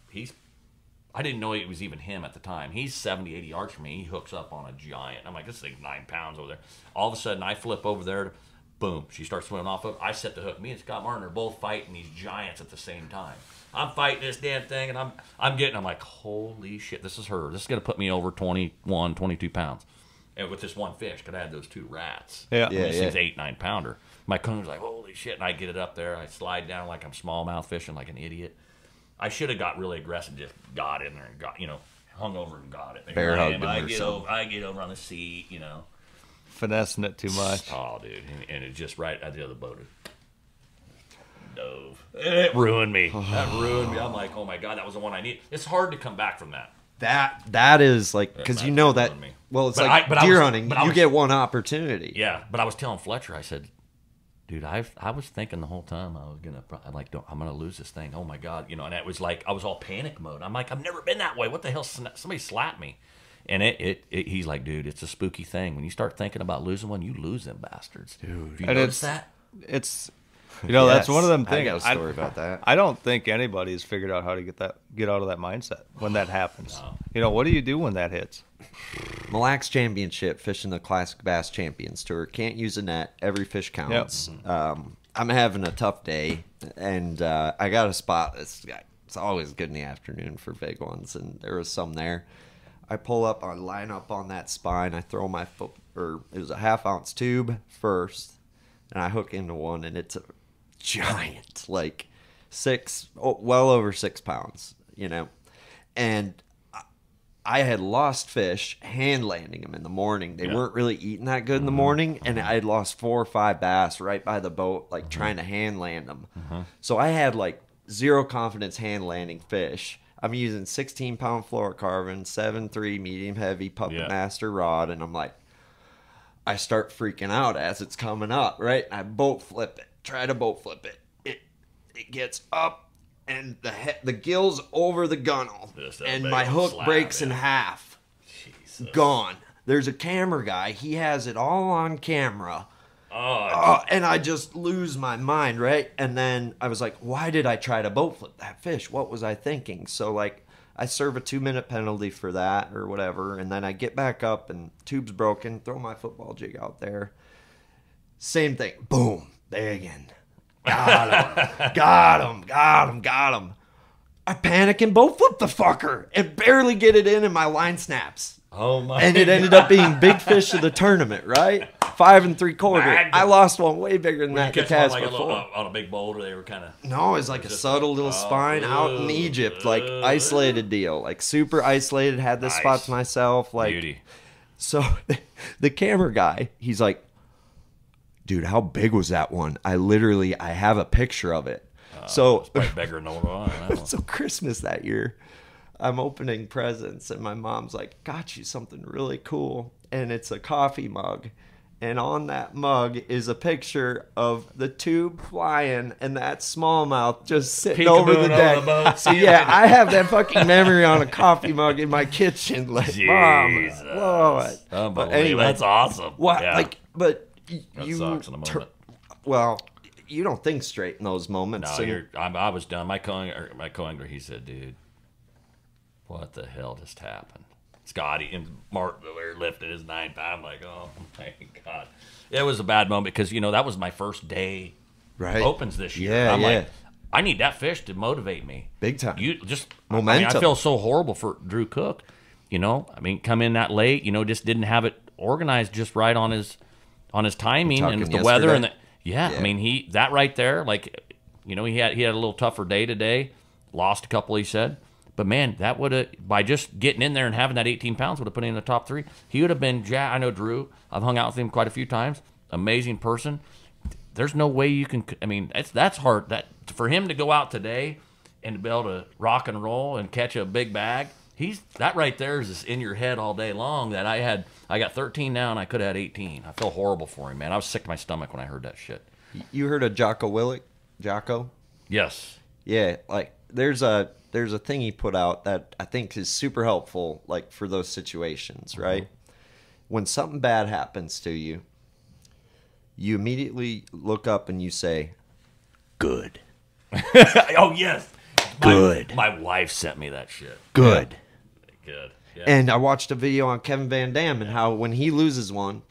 I didn't know it was even him at the time. He's 70, 80 yards from me. He hooks up on a giant. I'm like, this thing's 9 pounds over there. All of a sudden, I flip over there. Boom, she starts swimming off of it. I set the hook. Me and Scott Martin are both fighting these giants at the same time. I'm fighting this damn thing, and I'm like, holy shit, this is her. This is going to put me over 21, 22 pounds. And with this one fish, because I had those 2 rats. Yeah. This is 8, 9 pounder. My coon's like, holy shit, and I get it up there. I slide down like I'm smallmouth fishing like an idiot. I should have got really aggressive, just got in there and got, hung over and got it. Bear hugged him or something. I get over on the seat, Finessing it too much. Oh, dude. And it's just right at the other boat. Dove. It ruined me. That ruined me. I'm like, oh, my God, that was the one I need. It's hard to come back from that. That is like, because you know that, well, it's like deer hunting. You get one opportunity. Yeah, but I was telling Fletcher, I said, dude, I was thinking the whole time I'm gonna lose this thing. Oh my God, and it was like I was all panic mode. I'm like, I've never been that way. What the hell? Somebody slapped me, and he's like, dude, it's a spooky thing. When you start thinking about losing one, you lose them bastards. Dude, have you noticed that? It's that's one of them things. I got a story about that. I don't think anybody's figured out how to get out of that mindset when that happens. No. What do you do when that hits? Mille Lacs Championship, fishing the Classic Bass Champions Tour. Can't use a net. Every fish counts. Yep. I'm having a tough day, and I got a spot. It's always good in the afternoon for big ones, and there was some there. I pull up, I line up on that spine. I throw my foot, or it was a 1/2 ounce tube first, and I hook into one, and it's a giant, like well over 6 pounds, and I had lost fish hand landing them in the morning. They weren't really eating that good in the morning, and I had lost 4 or 5 bass right by the boat, like trying to hand land them. So I had like zero confidence hand landing fish. I'm using 16-pound fluorocarbon, 7.3 medium heavy Puppet Master rod, and I'm like, I start freaking out as it's coming up, right? I boat flip it. Try to boat flip it. It gets up, and the gill's over the gunnel, and my hook breaks in half. Jesus. Gone. There's a camera guy. He has it all on camera. And I just lose my mind, right? And then I was like, why did I try to boat flip that fish? What was I thinking? So, like, I serve a 2-minute penalty for that or whatever, and then I get back up, and tube's broken, throw my football jig out there. Same thing. Boom. There again. Got him. I panic and boat flip the fucker and barely get it in, and my line snaps. Oh my! And it ended up being big fish of the tournament, right? 5 3/4. I lost one way bigger than that the cast before. On a big boulder, they were kind of. No, it's like a subtle little spine out in Egypt, like isolated deal, like super isolated. Had this spot to myself, like. Beauty. So, the camera guy, he's like, dude, how big was that one? I have a picture of it. So it's probably bigger than one. So Christmas that year, I'm opening presents, and my mom's like, got you something really cool. And it's a coffee mug. And on that mug is a picture of the tube flying and that smallmouth just sitting over the deck. So yeah, I have that fucking memory on a coffee mug in my kitchen. Like, Jesus. Mom, whoa. But anyway, that's awesome. Well, yeah. But that sucks in a moment. Well, you don't think straight in those moments. No, I was done. My co-angler, he said, dude, what the hell just happened? Scotty and Mark were lifting his 9-pound. I'm like, oh my God. It was a bad moment because, that was my first day opens this year. Yeah, I'm like, I need that fish to motivate me. Big time. Momentum. I feel so horrible for Drew Cook. Come in that late, just didn't have it organized just right on his on his timing and with the weather and I mean that right there, like, you know, he had a little tougher day today, lost a couple, he said, but man, that would have, by just getting in there and having that 18 pounds, would have put him in the top 3. He would have been. I know Drew. I've hung out with him quite a few times. Amazing person. There's no way you can. I mean, that's hard. That for him to go out today and to be able to rock and roll and catch a big bag. That right there is just in your head all day long. That I got 13 now and I could have had 18. I feel horrible for him, man. I was sick to my stomach when I heard that shit. You heard of Jocko Willink? Jocko? Yes. Yeah, like there's a thing he put out that I think is super helpful, like for those situations, right? When something bad happens to you, you immediately look up and you say, "Good." Oh yes, good. My wife sent me that shit. Good. Good. Yeah. And I watched a video on Kevin Van Dam and how when he loses one,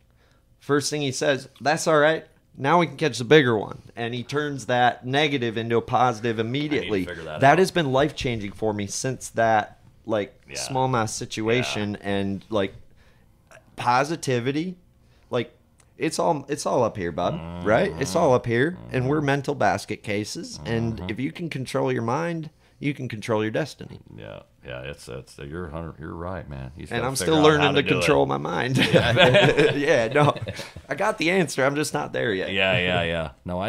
first thing he says, "That's all right. Now we can catch the bigger one." And he turns that negative into a positive immediately. That has been life-changing for me since that smallmouth situation and like positivity. Like it's all up here, bud, right? It's all up here, and we're mental basket cases, and if you can control your mind, you can control your destiny. Yeah, you're right, man. And I'm still learning to control my mind. Yeah, no, I got the answer. I'm just not there yet. Yeah. No,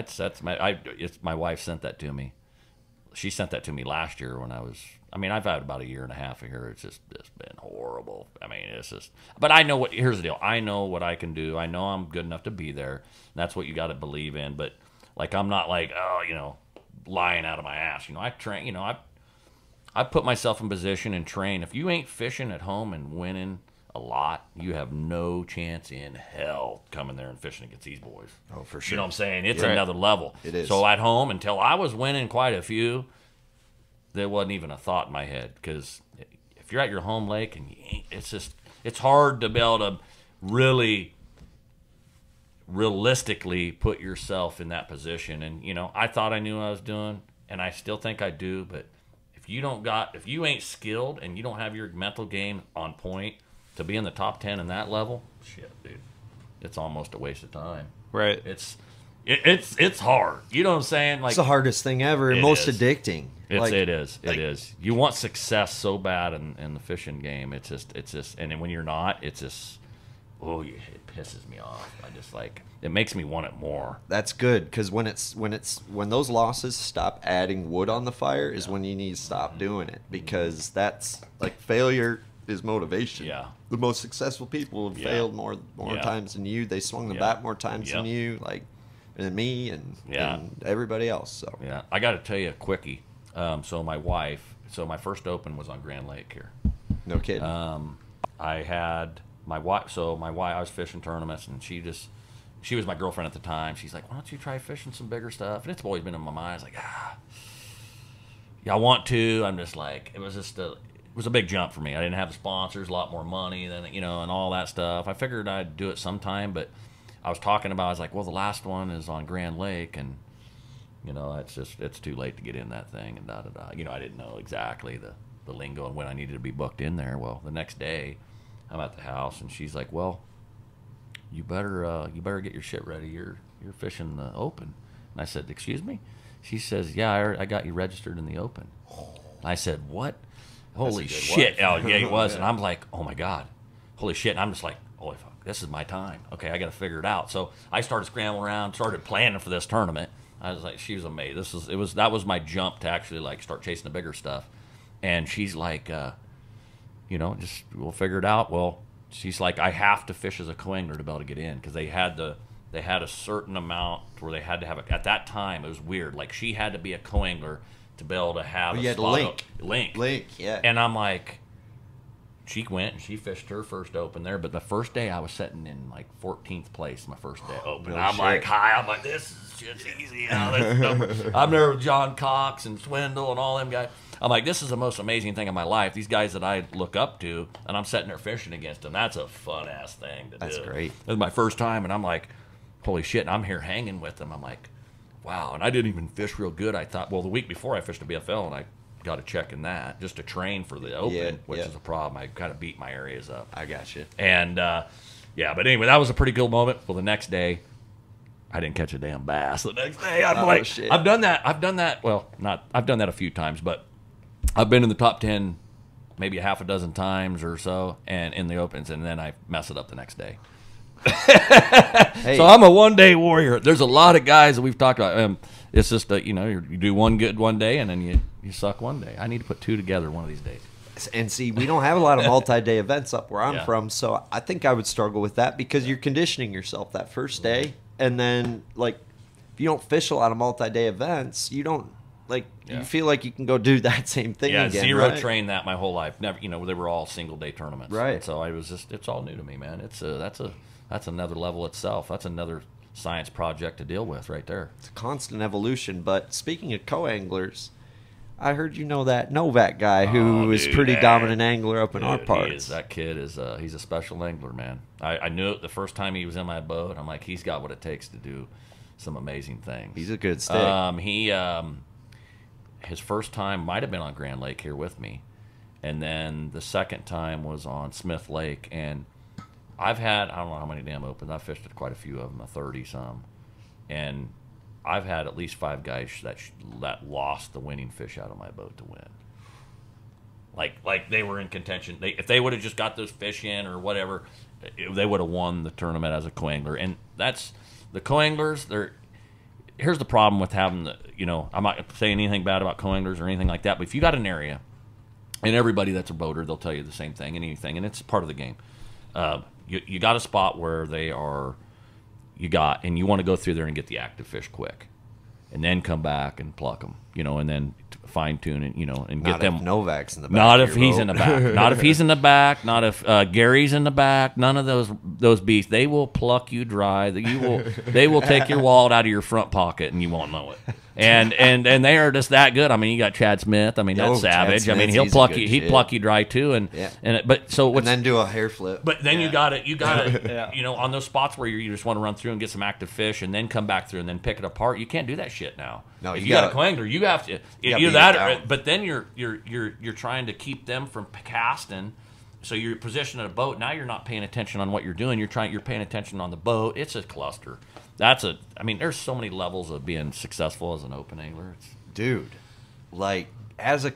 my wife sent that to me. She sent that to me last year when I've had about a year and a half of here. It's been horrible. I mean, it's just, but here's the deal. I know what I can do. I know I'm good enough to be there. That's what you got to believe in. But like, I'm not like, lying out of my ass. I train, I put myself in position and train. If you ain't fishing at home and winning a lot, you have no chance in hell coming there and fishing against these boys. Oh, for sure. You know what I'm saying? It's another level. It is. So at home, until I was winning quite a few, there wasn't even a thought in my head. Because if you're at your home lake and it's hard to be able to really realistically put yourself in that position. And, I thought I knew what I was doing, and I still think I do, but if you ain't skilled and you don't have your mental game on point to be in the top 10 in that level, shit, dude, it's almost a waste of time. Right. It's hard. You know what I'm saying? Like, it's the hardest thing ever and most addicting. It is. You want success so bad in the fishing game. It's just, and then when you're not, it's just, it pisses me off. It makes me want it more. That's good, because when those losses stop adding wood on the fire is when you need to stop doing it, because that's like failure is motivation. Yeah. The most successful people have failed more times than you. They swung the bat more times than you, than me and everybody else. So yeah, I got to tell you a quickie. So my first open was on Grand Lake here. No kidding. I had my wife. So my wife, I was fishing tournaments, and she was my girlfriend at the time. She's like, "Why don't you try fishing some bigger stuff?" And it's always been in my mind. I was like, yeah, I want to. I'm just like, it was a big jump for me. I didn't have the sponsors, a lot more money than, and all that stuff. I figured I'd do it sometime, but I was like, well, the last one is on Grand Lake, and it's too late to get in that thing, and da-da-da. I didn't know exactly the lingo and when I needed to be booked in there. Well, the next day, I'm at the house, and she's like, well, you better get your shit ready. You're fishing the Open. And I said, excuse me? She says, yeah, I got you registered in the Open. I said, what? Holy shit. Oh, yeah, he was. And I'm like, oh, my God. Holy shit. And I'm just like, holy fuck, this is my time. Okay, I got to figure it out. So I started scrambling around, started planning for this tournament. I was like, she was amazing. That was my jump to actually start chasing the bigger stuff. And she's like, just we'll figure it out. Well, she's like, I have to fish as a co-angler to be able to get in, because they had a certain amount where they had to have it. At that time, it was weird. Like, she had to be a co-angler to be able to have a spot. Link, yeah. And I'm like, she went and she fished her first Open there, but the first day I was sitting in 14th place my first day Open. No I'm shit. like, I'm like, this is shit's easy. I'm there with John Cox and Swindle and all them guys. I'm like, this is the most amazing thing in my life. These guys that I look up to, and I'm sitting there fishing against them. That's a fun-ass thing to do. That's great. It was my first time, and I'm like, holy shit, and I'm here hanging with them. I'm like, wow, and I didn't even fish real good. I thought, well, the week before I fished a BFL, and I got a check in that just to train for the Open, which is a problem. I kind of beat my areas up. I got you. And Yeah, but anyway, that was a pretty cool moment. Well, the next day, I didn't catch a damn bass. The next day, I'm like, shit. I've done that. Well, I've done that a few times, but I've been in the top 10 maybe a half a dozen times or so, and in the opens, and then I mess it up the next day. Hey. So I'm a one-day warrior. There's a lot of guys that we've talked about. It's just that, you do one good one day, and then you suck one day. I need to put two together one of these days. And see, we don't have a lot of multi-day events up where I'm from, so I think I would struggle with that because you're conditioning yourself that first day, and then, like, if you don't fish a lot of multi-day events, you don't, like, you feel like you can go do that same thing again, zero right? trained that my whole life. Never, they were all single-day tournaments. Right. And so it's all new to me, man. That's another level itself. That's another science project to deal with right there. It's a constant evolution. But speaking of co-anglers, I heard that Novak guy who is pretty dominant angler up in our parts. That kid is he's a special angler, man. I knew it the first time he was in my boat. I'm like, he's got what it takes to do some amazing things. He's a good stick. His first time might have been on Grand Lake here with me, and then the second time was on Smith Lake. And I've had, I don't know how many damn opens. I've fished at quite a few of them, 30-some. And I've had at least 5 guys that lost the winning fish out of my boat to win. Like they were in contention. If they would have just got those fish in or whatever, they would have won the tournament as a co-angler. And that's, the co-anglers, here's the problem with having I'm not saying anything bad about co-anglers or anything like that, but if you got an area, and everybody that's a boater, they'll tell you the same thing and anything, and it's part of the game. You got a spot where they are, and you want to go through there and get the active fish quick, and then come back and pluck them, and then fine tune it, and get them. Not if Novak's in the back. Not if he's in the back. Not if he's in the back. Not if Gary's in the back. None of those beasts. They will pluck you dry. They will take your wallet out of your front pocket, and you won't know it. And they are just that good. I mean, you got Chad Smith. I mean, that's savage. I mean, he'll pluck you. He'd pluck you dry too. And then do a hair flip. But then you got it. On those spots where you just want to run through and get some active fish, and then come back through and then pick it apart. You can't do that shit now. No, if you got a co-angler, you have to either that. But then you're trying to keep them from casting. So you're positioning a boat. Now you're not paying attention on what you're doing. You're paying attention on the boat. It's a cluster. There's so many levels of being successful as an open angler. Dude, like, as a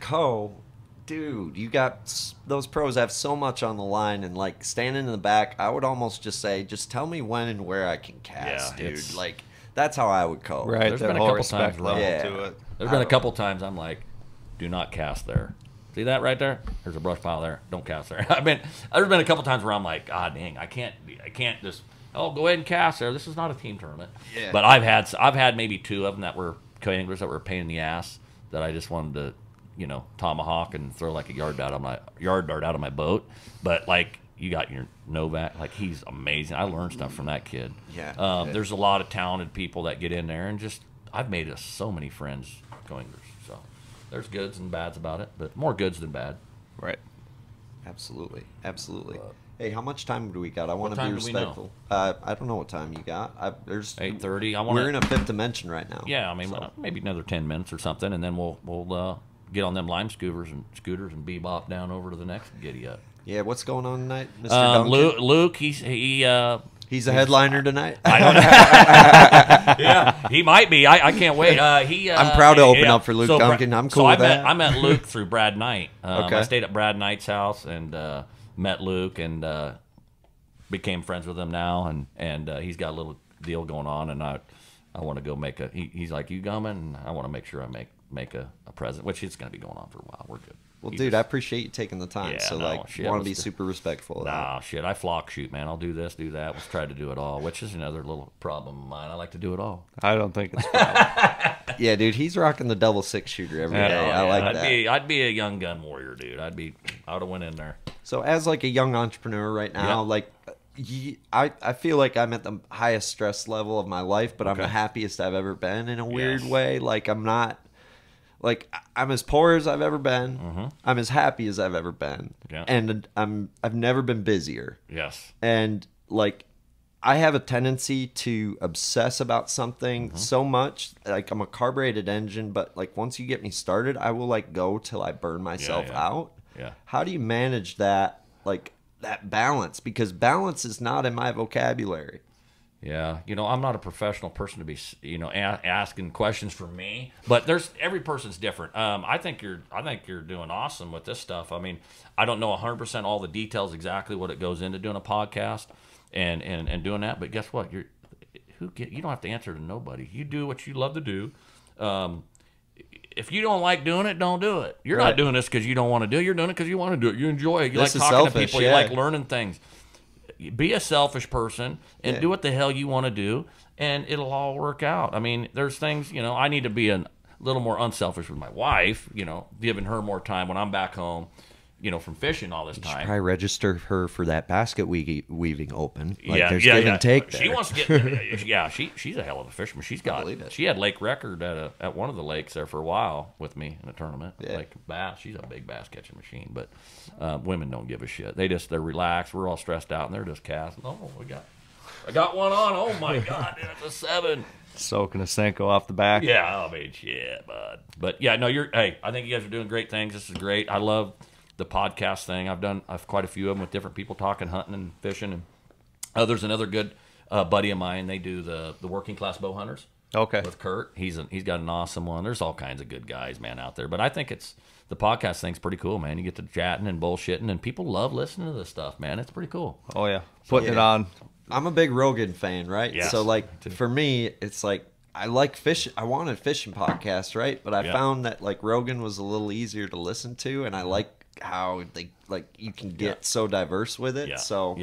you got, those pros have so much on the line, and, like, standing in the back, I would almost just say, just tell me when and where I can cast, dude. Like, that's how I would co. Right, there's been a couple times to it. There's been a couple times I'm like, do not cast there. See that right there? There's a brush pile there. Don't cast there. There's been a couple times where I'm like, God dang, I can't just, go ahead and cast there. This is not a team tournament. Yeah. But I've had maybe 2 of them that were co-anglers that were a pain in the ass that I just wanted to, tomahawk and throw like a yard dart out of my boat. But like, you got your Novak, like, he's amazing. I learned stuff from that kid. Yeah. There's a lot of talented people that get in there, and I've made so many friends co-anglers. So there's goods and bads about it, but more goods than bad. Right. Absolutely. Hey, how much time do we got? I want to be respectful. I don't know what time you got. There's 8:30. We're in a 5th dimension right now. Yeah, maybe another 10 minutes or something, and then we'll get on them lime scooters and bebop down over to the next giddy up. Yeah, what's going on tonight, Mr. Duncan? Luke, he's a headliner tonight. I don't know. Yeah, he might be. I can't wait. I'm proud to open up for Luke Duncan. I'm cool with that. I met Luke through Brad Knight. Okay. I stayed at Brad Knight's house and met Luke and became friends with him now. And he's got a little deal going on, and I want to go make a. He's like, you coming? And I want to make sure I make a present, which is going to be going on for a while. We're good. Well, dude, I appreciate you taking the time. I want to be super respectful of that. Nah, shit, I flock shoot, man. I'll do this, do that. Let's try to do it all, which is another little problem of mine. I like to do it all. I don't think it's a problem. Yeah, dude, he's rocking the double 6 shooter every day. I like that. I'd be a young gun warrior, dude. I would have went in there. So as like a young entrepreneur right now, like, I feel like I'm at the highest stress level of my life, but I'm the happiest I've ever been in a weird way. Like, I'm not. Like, I'm as poor as I've ever been. Mm-hmm. I'm as happy as I've ever been. Yeah. And I've never been busier. Yes. And, like, I have a tendency to obsess about something so much. Like, I'm a carbureted engine, but, like, once you get me started, I will, like, go till I burn myself out. Yeah. How do you manage that, like, that balance, because balance is not in my vocabulary. Yeah, I'm not a professional person to be, asking questions for me. But every person's different. I think you're doing awesome with this stuff. I mean, I don't know 100% all the details exactly what it goes into doing a podcast and doing that. But guess what? You don't have to answer to nobody. You do what you love to do. If you don't like doing it, don't do it. You're not doing this because you don't want to do it. You're doing it because you want to do it. You enjoy it. You like talking to people. You like learning things. Be a selfish person and do what the hell you want to do, and it'll all work out. I mean, there's things, I need to be a little more unselfish with my wife, giving her more time when I'm back home, from fishing all this time. You should probably register her for that basket weaving open. There's give and take there. She wants to get, she's a hell of a fisherman. She had lake record at one of the lakes there for a while with me in a tournament. Yeah. Like bass, she's a big bass catching machine. But women don't give a shit. They're relaxed. We're all stressed out, and they're just casting. Oh, I got one on. Oh my God, dude, it's a 7. Soaking a Senko off the back. Yeah, I mean, shit, bud. But yeah, no, I think you guys are doing great things. This is great. I love the podcast thing. I've quite a few of them with different people talking hunting and fishing, and there's another good buddy of mine. They do the working class bow hunters. Okay. With Kurt, he's got an awesome one. There's all kinds of good guys, man, out there. But I think the podcast thing's pretty cool, man. You get to chatting and bullshitting, and people love listening to this stuff, man. It's pretty cool. Oh yeah, putting it on. I'm a big Rogan fan, right? Yes. So for me, it's I like fish. I wanted fishing podcasts, right? But I found that Rogan was a little easier to listen to, and I like how they you can get so diverse with it. So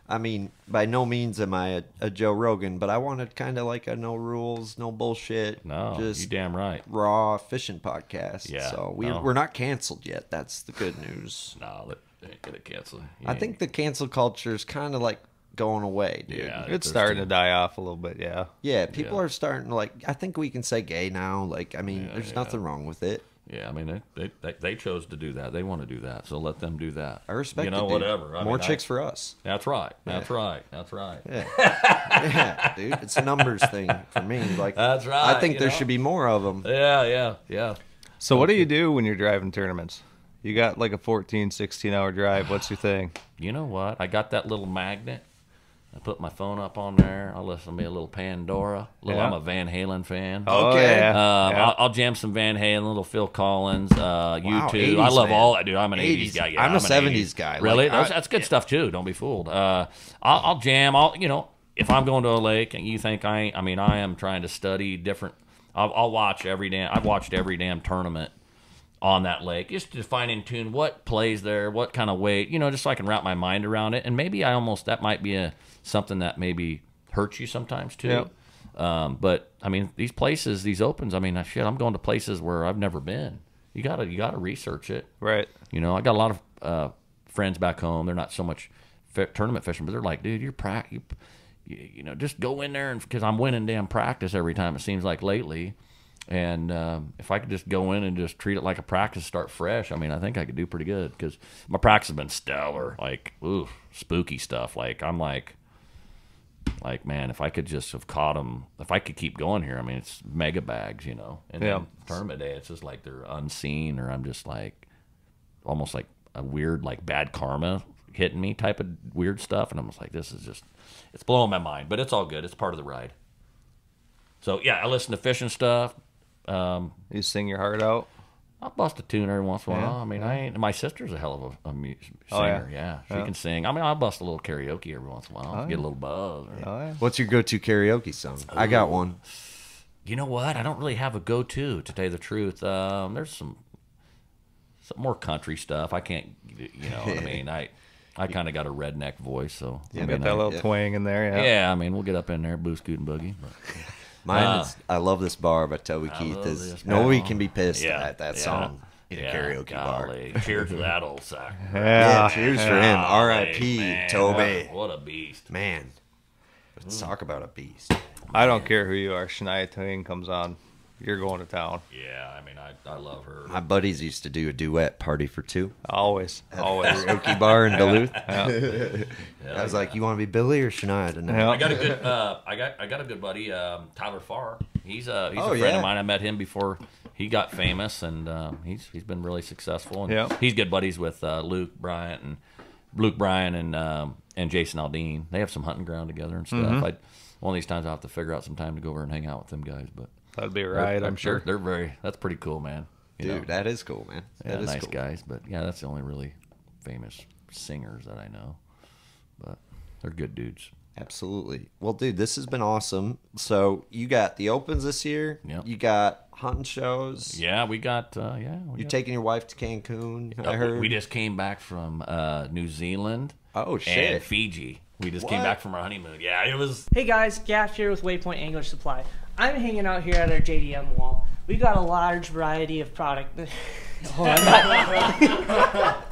I mean, by no means am I a Joe Rogan, but I wanted kind of a no rules, no bullshit. No, just you damn right. Raw fishing podcast. Yeah. So we're not canceled yet. That's the good news. No, they ain't gonna cancel. I think the cancel culture is kind of going away, dude. Yeah, it's starting to die off a little bit. Yeah, people are starting to I think we can say gay now. I mean, there's nothing wrong with it. Yeah, I mean, they chose to do that. They want to do that, so let them do that. I respect it, dude. Whatever. More chicks for us. That's right. That's right. Yeah. Yeah, dude. It's a numbers thing for me. That's right. I think there should be more of them. Yeah. So what do you do when you're driving tournaments? You got a 14, 16-hour drive. What's your thing? You know what? I got that little magnet. I put my phone up on there. I'll listen to me a little Pandora. I'm a Van Halen fan. Okay. I'll jam some Van Halen, a little Phil Collins, U2. I love all that, dude. I'm an 80s guy. Yeah, I'm a 70s guy. Really? That's good stuff, too. Don't be fooled. I'll jam. If I'm going to a lake and you think I am trying to study different. I'll watch I've watched every damn tournament on that lake, just to find in tune what plays there, what kind of weight, just so I can wrap my mind around it. And maybe that might be something that maybe hurts you sometimes too. Yep. But I mean, these places, these opens, I mean, shit, I'm going to places where I've never been. You gotta research it, right? I got a lot of friends back home. They're not so much tournament fishing, but they're like, dude, just go in there, and because I'm winning damn practice every time, it seems like lately. And if I could just go in and just treat it like a practice, start fresh, I mean, I think I could do pretty good, because my practice has been stellar, spooky stuff. Man, if I could just have caught them, if I could keep going here, I mean, it's mega bags, and then tournament day, it's just like they're unseen, or I'm just almost like a weird, bad karma hitting me type of weird stuff, and I'm just like, this is just, it's blowing my mind, but it's all good. It's part of the ride. So yeah, I listen to fishing stuff. You sing your heart out. I'll bust a tune every once in a while. I mean, my sister's a hell of a singer. Yeah, she can sing. I mean, I'll bust a little karaoke every once in a while. Get a little buzz. What's your go-to karaoke song? Ooh. I got one. You know what? I don't really have a go-to, to tell you the truth. There's some more country stuff. I can't, what I mean? I kind of got a redneck voice, so you got that little twang in there. Yeah, I mean, we'll get up in there, boo, scoot, and boogie. But. Mine is I Love This Bar by Toby Keith. Nobody can be pissed at that song in a karaoke bar. Cheers to that old sack. Yeah, cheers for him. R.I.P. Toby. What a beast. Man, let's talk about a beast. I don't care who you are. Shania Twain comes on, you're going to town. Yeah, I mean, I love her. My buddies used to do a duet Party for Two. Always. Karaoke bar in Duluth. I was like, you want to be Billy or Shania tonight? I got a good, I got a good buddy, Tyler Farr. He's a friend of mine. I met him before he got famous, and he's been really successful. And he's good buddies with Luke Bryant and Luke Bryan and Jason Aldean. They have some hunting ground together and stuff. One of these times I'll have to figure out some time to go over and hang out with them guys. But that'd be right. I'm sure that's pretty cool, man. Dude, that is cool, man. That is nice cool. guys. But yeah, that's the only really famous singers that I know. But they're good dudes. Absolutely. Well, dude, this has been awesome. So you got the Opens this year. Yep. You got hunting shows. Yeah, we got. You're taking your wife to Cancun. I heard. We just came back from New Zealand. Oh shit. And Fiji. We just came back from our honeymoon. Yeah, it was. Hey guys, Gaff here with Waypoint Angler Supply. I'm hanging out here at our JDM wall. We got a large variety of product. Hold on.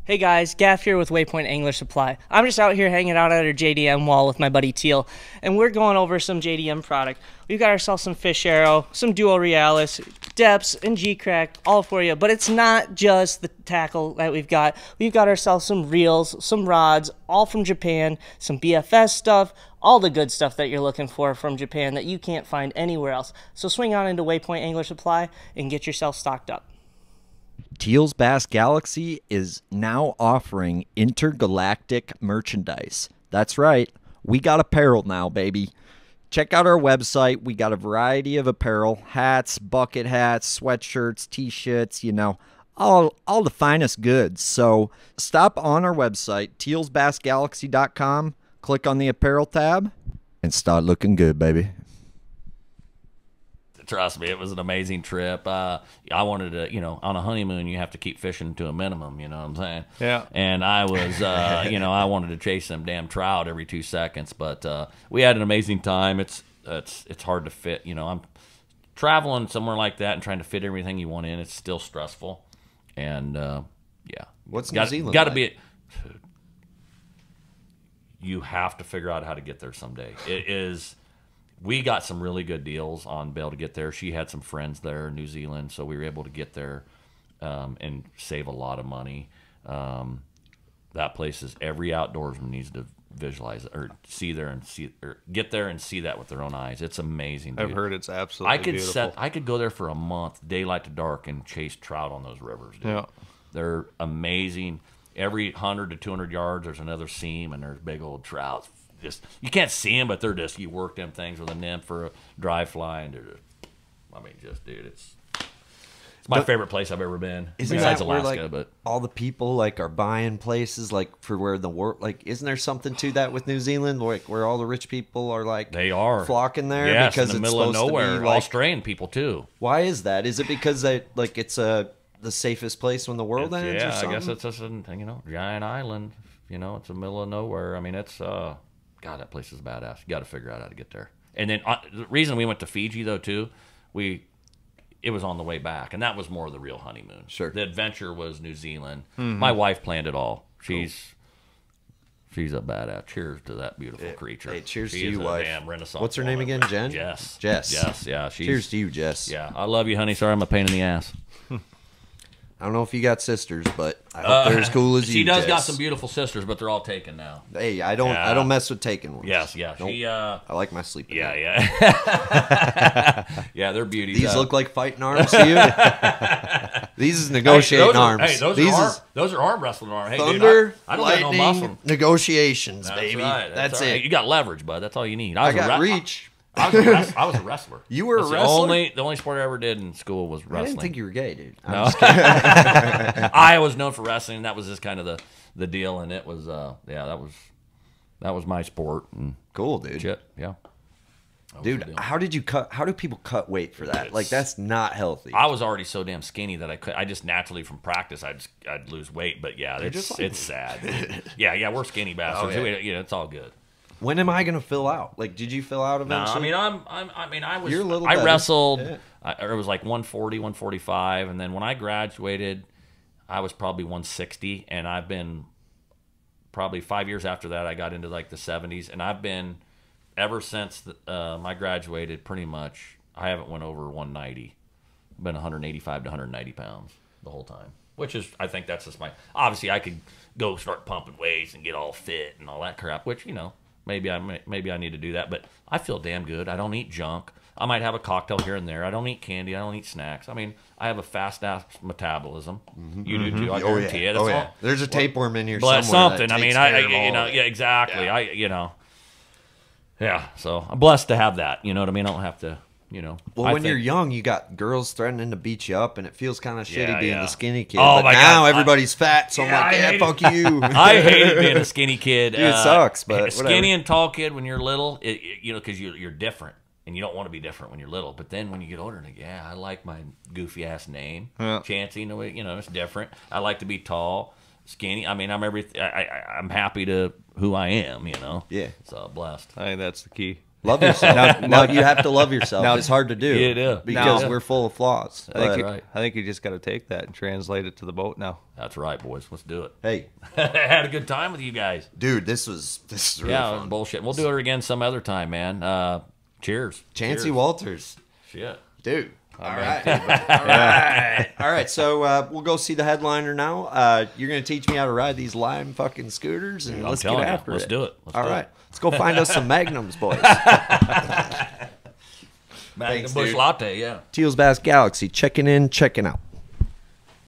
Hey guys, Gaff here with Waypoint Angler Supply. I'm just out here hanging out at our JDM wall with my buddy Teal, and we're going over some JDM product. We've got ourselves some Fish Arrow, some Duo Realis, Depths, and G-Crack, all for you. But it's not just the tackle that we've got. We've got ourselves some reels, some rods, all from Japan, some BFS stuff, all the good stuff that you're looking for from Japan that you can't find anywhere else. So swing on into Waypoint Angler Supply and get yourself stocked up. Teal's Bass Galaxy is now offering intergalactic merchandise. That's right. We got apparel now, baby. Check out our website. We got a variety of apparel, hats, bucket hats, sweatshirts, t-shirts, all the finest goods. So stop on our website, tealsbassgalaxy.com, click on the apparel tab, and start looking good, baby. Trust me, it was an amazing trip. I wanted to, on a honeymoon, you have to keep fishing to a minimum, you know what I'm saying? Yeah. And I was, I wanted to chase them damn trout every 2 seconds, but we had an amazing time. It's hard to fit, I'm traveling somewhere like that and trying to fit everything you want in. It's still stressful. And, yeah. What's New Zealand Got to like? You have to figure out how to get there someday. It is... We got some really good deals on being able to get there. She had some friends there in New Zealand, so we were able to get there and save a lot of money. That place is every outdoorsman needs to visualize it, or get there and see that with their own eyes. It's amazing, dude. I've heard it's absolutely beautiful. I could go there for a month, daylight to dark, and chase trout on those rivers, dude. Yeah. They're amazing. Every 100 to 200 yards, there's another seam, and there's big old trouts. Just you can't see them, but they're just you work them things with a nymph or a dry fly, and dude, it's my favorite place I've ever been. Besides Alaska, but all the people are buying places for where the work isn't there something to that with New Zealand where all the rich people are they are flocking there because in the it's middle of nowhere, Australian people too. Why is that? Is it because it's the safest place when the world ends? Yeah, or something? I guess it's just a giant island. It's the middle of nowhere. I mean, it's God, that place is badass. You got to figure out how to get there. And then the reason we went to Fiji though too, it was on the way back, and that was more of the real honeymoon. Sure. The adventure was New Zealand. Mm-hmm. My wife planned it all. She's a badass. Cheers to that beautiful creature. Hey, cheers she to you, wife. Damn Renaissance. What's her name again? Jen. Jess. Jess. Yeah. Cheers to you, Jess. Yeah, I love you, honey. Sorry, I'm a pain in the ass. I don't know if you got sisters, but I hope they're as cool as you. She does Jess. got some beautiful sisters, but they're all taken now. Hey, I don't mess with taken ones. Yes. Nope. I like my sleeping. Yeah. Yeah, they're beauties. These look like fighting arms to you. These is negotiating arms. Hey, those are arm wrestling arms. Hey, thunder, dude, I don't got no muscle. Negotiations, That's baby. Right. That's right. it. You got leverage, bud. That's all you need. I got reach. I was a wrestler. You were a wrestler? The only sport I ever did in school was wrestling. I didn't think you were gay, dude. No. I was known for wrestling. That was just kind of the deal, and it was that was my sport. And cool, dude. Shit, yeah. Dude, how do people cut weight for that? That's not healthy. I was already so damn skinny that I just naturally from practice I'd lose weight. But yeah, it's sad. yeah, we're skinny bastards. Oh, yeah. It's all good. When am I gonna fill out? Did you fill out eventually? No, I wrestled. Yeah. It was like 140, 145, and then when I graduated, I was probably 160, and I've been probably 5 years after that. I got into the 70s, and I've been ever since I graduated. Pretty much, I haven't went over 190. I've been 185 to 190 pounds the whole time, which is I think that's just obviously I could go start pumping weights and get all fit and all that crap, which Maybe I need to do that, but I feel damn good. I don't eat junk. I might have a cocktail here and there. I don't eat candy. I don't eat snacks. I mean, I have a fast-ass metabolism. You do too. I guarantee it. Oh, yeah. There's a tapeworm in here but somewhere. Something. I mean, yeah, exactly. Yeah. Yeah, so I'm blessed to have that. You know what I mean? I don't have to, Well, when you're young, you got girls threatening to beat you up, and it feels kind of shitty being the skinny kid. Oh, but my now God. everybody's fat, so I'm like, fuck you. I hated being a skinny kid. Dude, it sucks, but skinny whatever. and tall kid when you're little, because you're different, and you don't want to be different when you're little. But then when you get older, I like my goofy ass name, Chancy. It's different. I like to be tall, skinny. I mean, I'm happy to who I am. Yeah. So blessed. I think that's the key. Love yourself. Now you have to love yourself. Now, it's hard to do. Yeah, because we're full of flaws. I think you just got to take that and translate it to the boat now. That's right, boys. Let's do it. Hey, had a good time with you guys, dude. This is really fun. Bullshit. We'll do it again some other time, man. Cheers, Chancy Walters. Shit, dude. All right. All right. So we'll go see the headliner now. You're going to teach me how to ride these lime fucking scooters, and let's get after it. Let's do it. All right. Let's go find us some Magnums, boys. Magnum Bush Latte, yeah. Teal's Bass Galaxy, checking in, checking out.